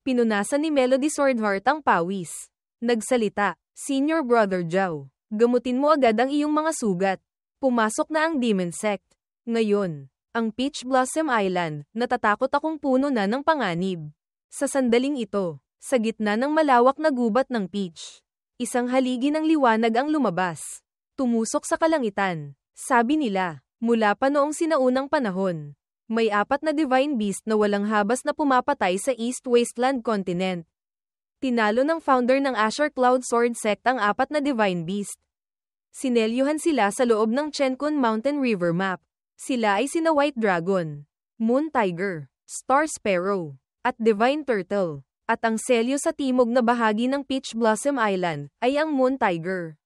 Pinunasan ni Melody Swordheart ang pawis. Nagsalita, Senior Brother Zhao, gamutin mo agad ang iyong mga sugat. Pumasok na ang Demon Sect. Ngayon, ang Peach Blossom Island, natatakot akong puno na ng panganib. Sa sandaling ito, sa gitna ng malawak na gubat ng Peach, isang haligi ng liwanag ang lumabas. Tumusok sa kalangitan. Sabi nila, mula pa noong sinaunang panahon, may 4 na Divine Beast na walang habas na pumapatay sa East Wasteland Continent. Tinalo ng founder ng Azure Cloud Sword Sect ang 4 na Divine Beast. Sinelyuhan sila sa loob ng Chenkun Mountain River map. Sila ay sina White Dragon, Moon Tiger, Star Sparrow, at Divine Turtle. At ang selyo sa timog na bahagi ng Peach Blossom Island ay ang Moon Tiger.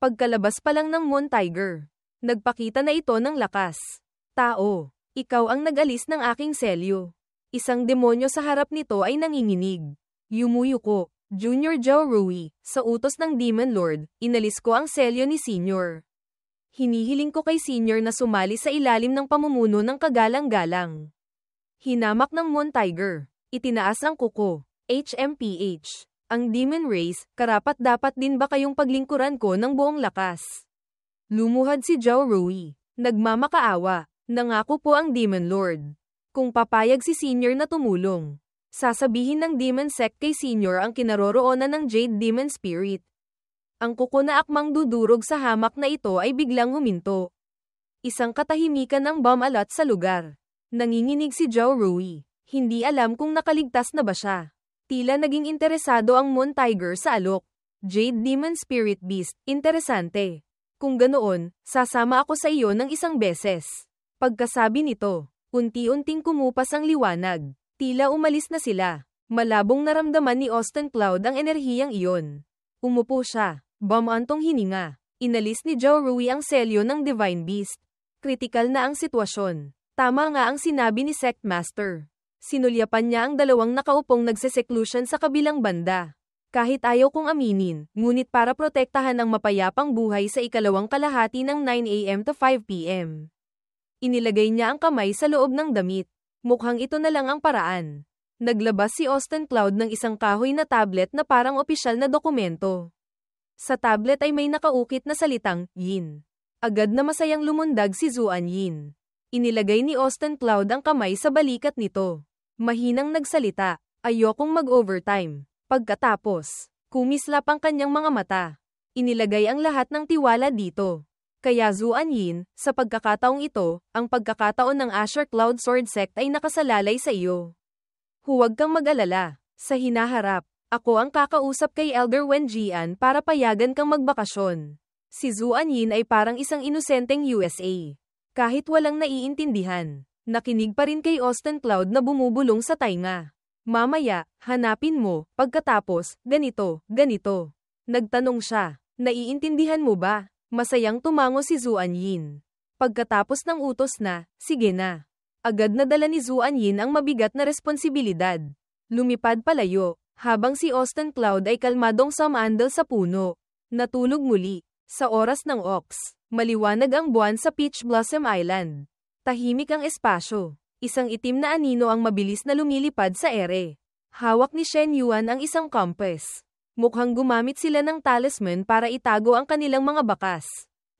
Pagkalabas pa lang ng Moon Tiger, nagpakita na ito ng lakas. Tao, ikaw ang nag-alis ng aking selyo. Isang demonyo sa harap nito ay nanginginig. Yumuyuko, Junior Zhao Rui, sa utos ng Demon Lord, inalis ko ang selyo ni Senior. Hinihiling ko kay Senior na sumali sa ilalim ng pamumuno ng kagalang-galang. Hinamak ng Moon Tiger. Itinaas ang kuko. HMPH. Ang Demon Race, karapat-dapat din ba kayong paglingkuran ko ng buong lakas? Lumuhad si Zhao Rui. Nagmamakaawa. Nangako po ang Demon Lord. Kung papayag si Senior na tumulong, sasabihin ng Demon Sect kay Senior ang kinaroroonan ng Jade Demon Spirit. Ang kuko na akmang dudurog sa hamak na ito ay biglang huminto. Isang katahimikan ang bumalat sa lugar. Nanginginig si Zhao Rui. Hindi alam kung nakaligtas na ba siya. Tila naging interesado ang Moon Tiger sa alok. Jade Demon Spirit Beast, interesante. Kung ganoon, sasama ako sa iyo ng isang beses. Pagkasabi nito, unti-unting kumupas ang liwanag. Tila umalis na sila. Malabong naramdaman ni Austin Cloud ang enerhiyang iyon. Umupo siya. Bumantong hininga. Inalis ni Zhao Rui ang selyo ng Divine Beast. Kritikal na ang sitwasyon. Tama nga ang sinabi ni Sect Master. Sinulyapan niya ang 2 nakaupong nagse-seclusion sa kabilang banda. Kahit ayaw kong aminin, ngunit para protektahan ang mapayapang buhay sa ikalawang kalahati ng 9 AM to 5 PM. Inilagay niya ang kamay sa loob ng damit. Mukhang ito na lang ang paraan. Naglabas si Austin Cloud ng isang kahoy na tablet na parang opisyal na dokumento. Sa tablet ay may nakaukit na salitang, Yin. Agad na masayang lumundag si Zuan Yin. Inilagay ni Austin Cloud ang kamay sa balikat nito. Mahinang nagsalita, ayokong mag-overtime. Pagkatapos, kumislap ang kanyang mga mata. Inilagay ang lahat ng tiwala dito. Kaya Zuan Yin, sa pagkakataong ito, ang pagkakataon ng Azure Cloud Sword Sect ay nakasalalay sa iyo. Huwag kang mag-alala. Sa hinaharap, ako ang kakausap kay Elder Wen Jian para payagan kang magbakasyon. Si Zuan Yin ay parang isang inosenteng USA. Kahit walang naiintindihan, nakinig pa rin kay Austin Cloud na bumubulong sa tainga. Mamaya, hanapin mo, pagkatapos, ganito, ganito. Nagtanong siya, naiintindihan mo ba? Masayang tumango si Zuan Yin. Pagkatapos ng utos na, sige na. Agad na dala ni Zuan Yin ang mabigat na responsibilidad. Lumipad palayo. Habang si Austin Cloud ay kalmadong sumandal sa puno. Natulog muli. Sa oras ng Ox, maliwanag ang buwan sa Peach Blossom Island. Tahimik ang espasyo. Isang itim na anino ang mabilis na lumilipad sa ere. Hawak ni Shen Yuan ang isang compass. Mukhang gumamit sila ng talisman para itago ang kanilang mga bakas.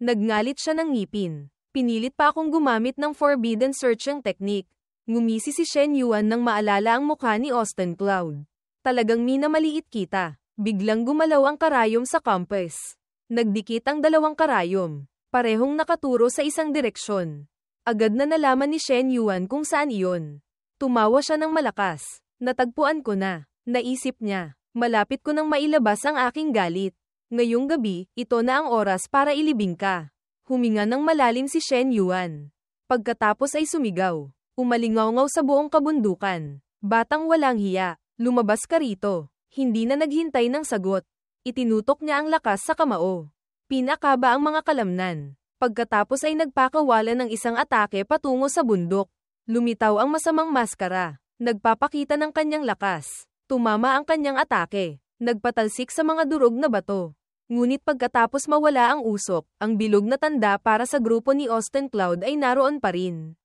Nagngalit siya ng ngipin. Pinilit pa akong gumamit ng forbidden searching technique. Ngumisi si Shen Yuan nang maalala ang mukha ni Austin Cloud. Talagang minamaliit kita. Biglang gumalaw ang karayom sa compass. Nagdikit ang 2 karayom. Parehong nakaturo sa isang direksyon. Agad na nalaman ni Shen Yuan kung saan iyon. Tumawa siya ng malakas. Natagpuan ko na. Naisip niya. Malapit ko nang mailabas ang aking galit. Ngayong gabi, ito na ang oras para ilibing ka. Huminga ng malalim si Shen Yuan. Pagkatapos ay sumigaw. Umalingaw-ngaw sa buong kabundukan. Batang walang hiya. Lumabas ka rito. Hindi na naghintay ng sagot. Itinutok niya ang lakas sa kamao. Pinakaba ang mga kalamnan. Pagkatapos ay nagpakawala ng isang atake patungo sa bundok. Lumitaw ang masamang maskara. Nagpapakita ng kanyang lakas. Tumama ang kanyang atake. Nagpatalsik sa mga durog na bato. Ngunit pagkatapos mawala ang usok, ang bilog na tanda para sa grupo ni Austin Cloud ay naroon pa rin.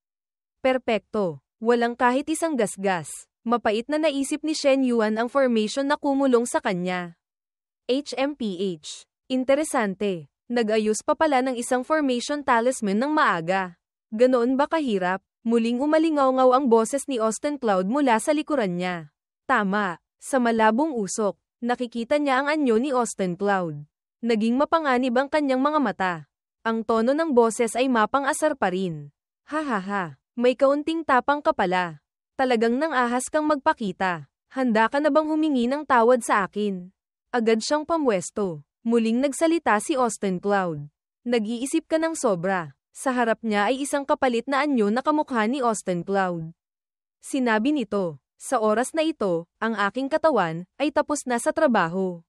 Perpekto. Walang kahit isang gasgas. Mapait na naisip ni Shen Yuan ang formation na kumulong sa kanya. HMPH. Interesante. Nag-ayos pa pala ng isang formation talisman ng maaga. Ganoon ba kahirap? Muling umalingaw-ngaw ang boses ni Austin Cloud mula sa likuran niya. Tama. Sa malabong usok, nakikita niya ang anyo ni Austin Cloud. Naging mapanganib ang kanyang mga mata. Ang tono ng boses ay mapang-asar pa rin. Hahaha, may kaunting tapang ka pala. Talagang nang-ahas kang magpakita. Handa ka na bang humingi ng tawad sa akin? Agad siyang pamwesto. Muling nagsalita si Austin Cloud. Nag-iisip ka ng sobra. Sa harap niya ay isang kapalit na anyo na kamukha ni Austin Cloud. Sinabi nito, sa oras na ito, ang aking katawan ay tapos na sa trabaho.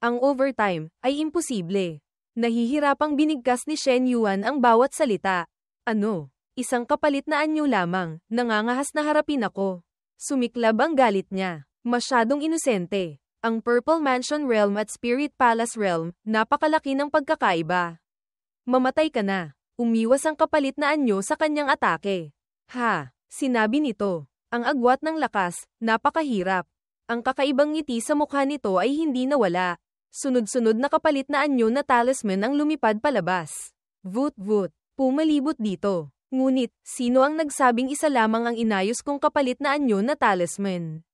Ang overtime ay imposible. Nahihirapang binigkas ni Shen Yuan ang bawat salita. Ano? Isang kapalit na anyo lamang, nangangahas na harapin ako. Sumiklab ang galit niya. Masyadong inosente. Ang Purple Mansion Realm at Spirit Palace Realm, napakalaki ng pagkakaiba. Mamatay ka na. Umiwas ang kapalit na anyo sa kanyang atake. Ha, sinabi nito. Ang agwat ng lakas, napakahirap. Ang kakaibang ngiti sa mukha nito ay hindi nawala. Sunod-sunod na kapalit na anyo na talisman ang lumipad palabas. Vut-vut, pumalibot dito. Ngunit, sino ang nagsabing isa lamang ang inayos kong kapalit na anyo na talisman?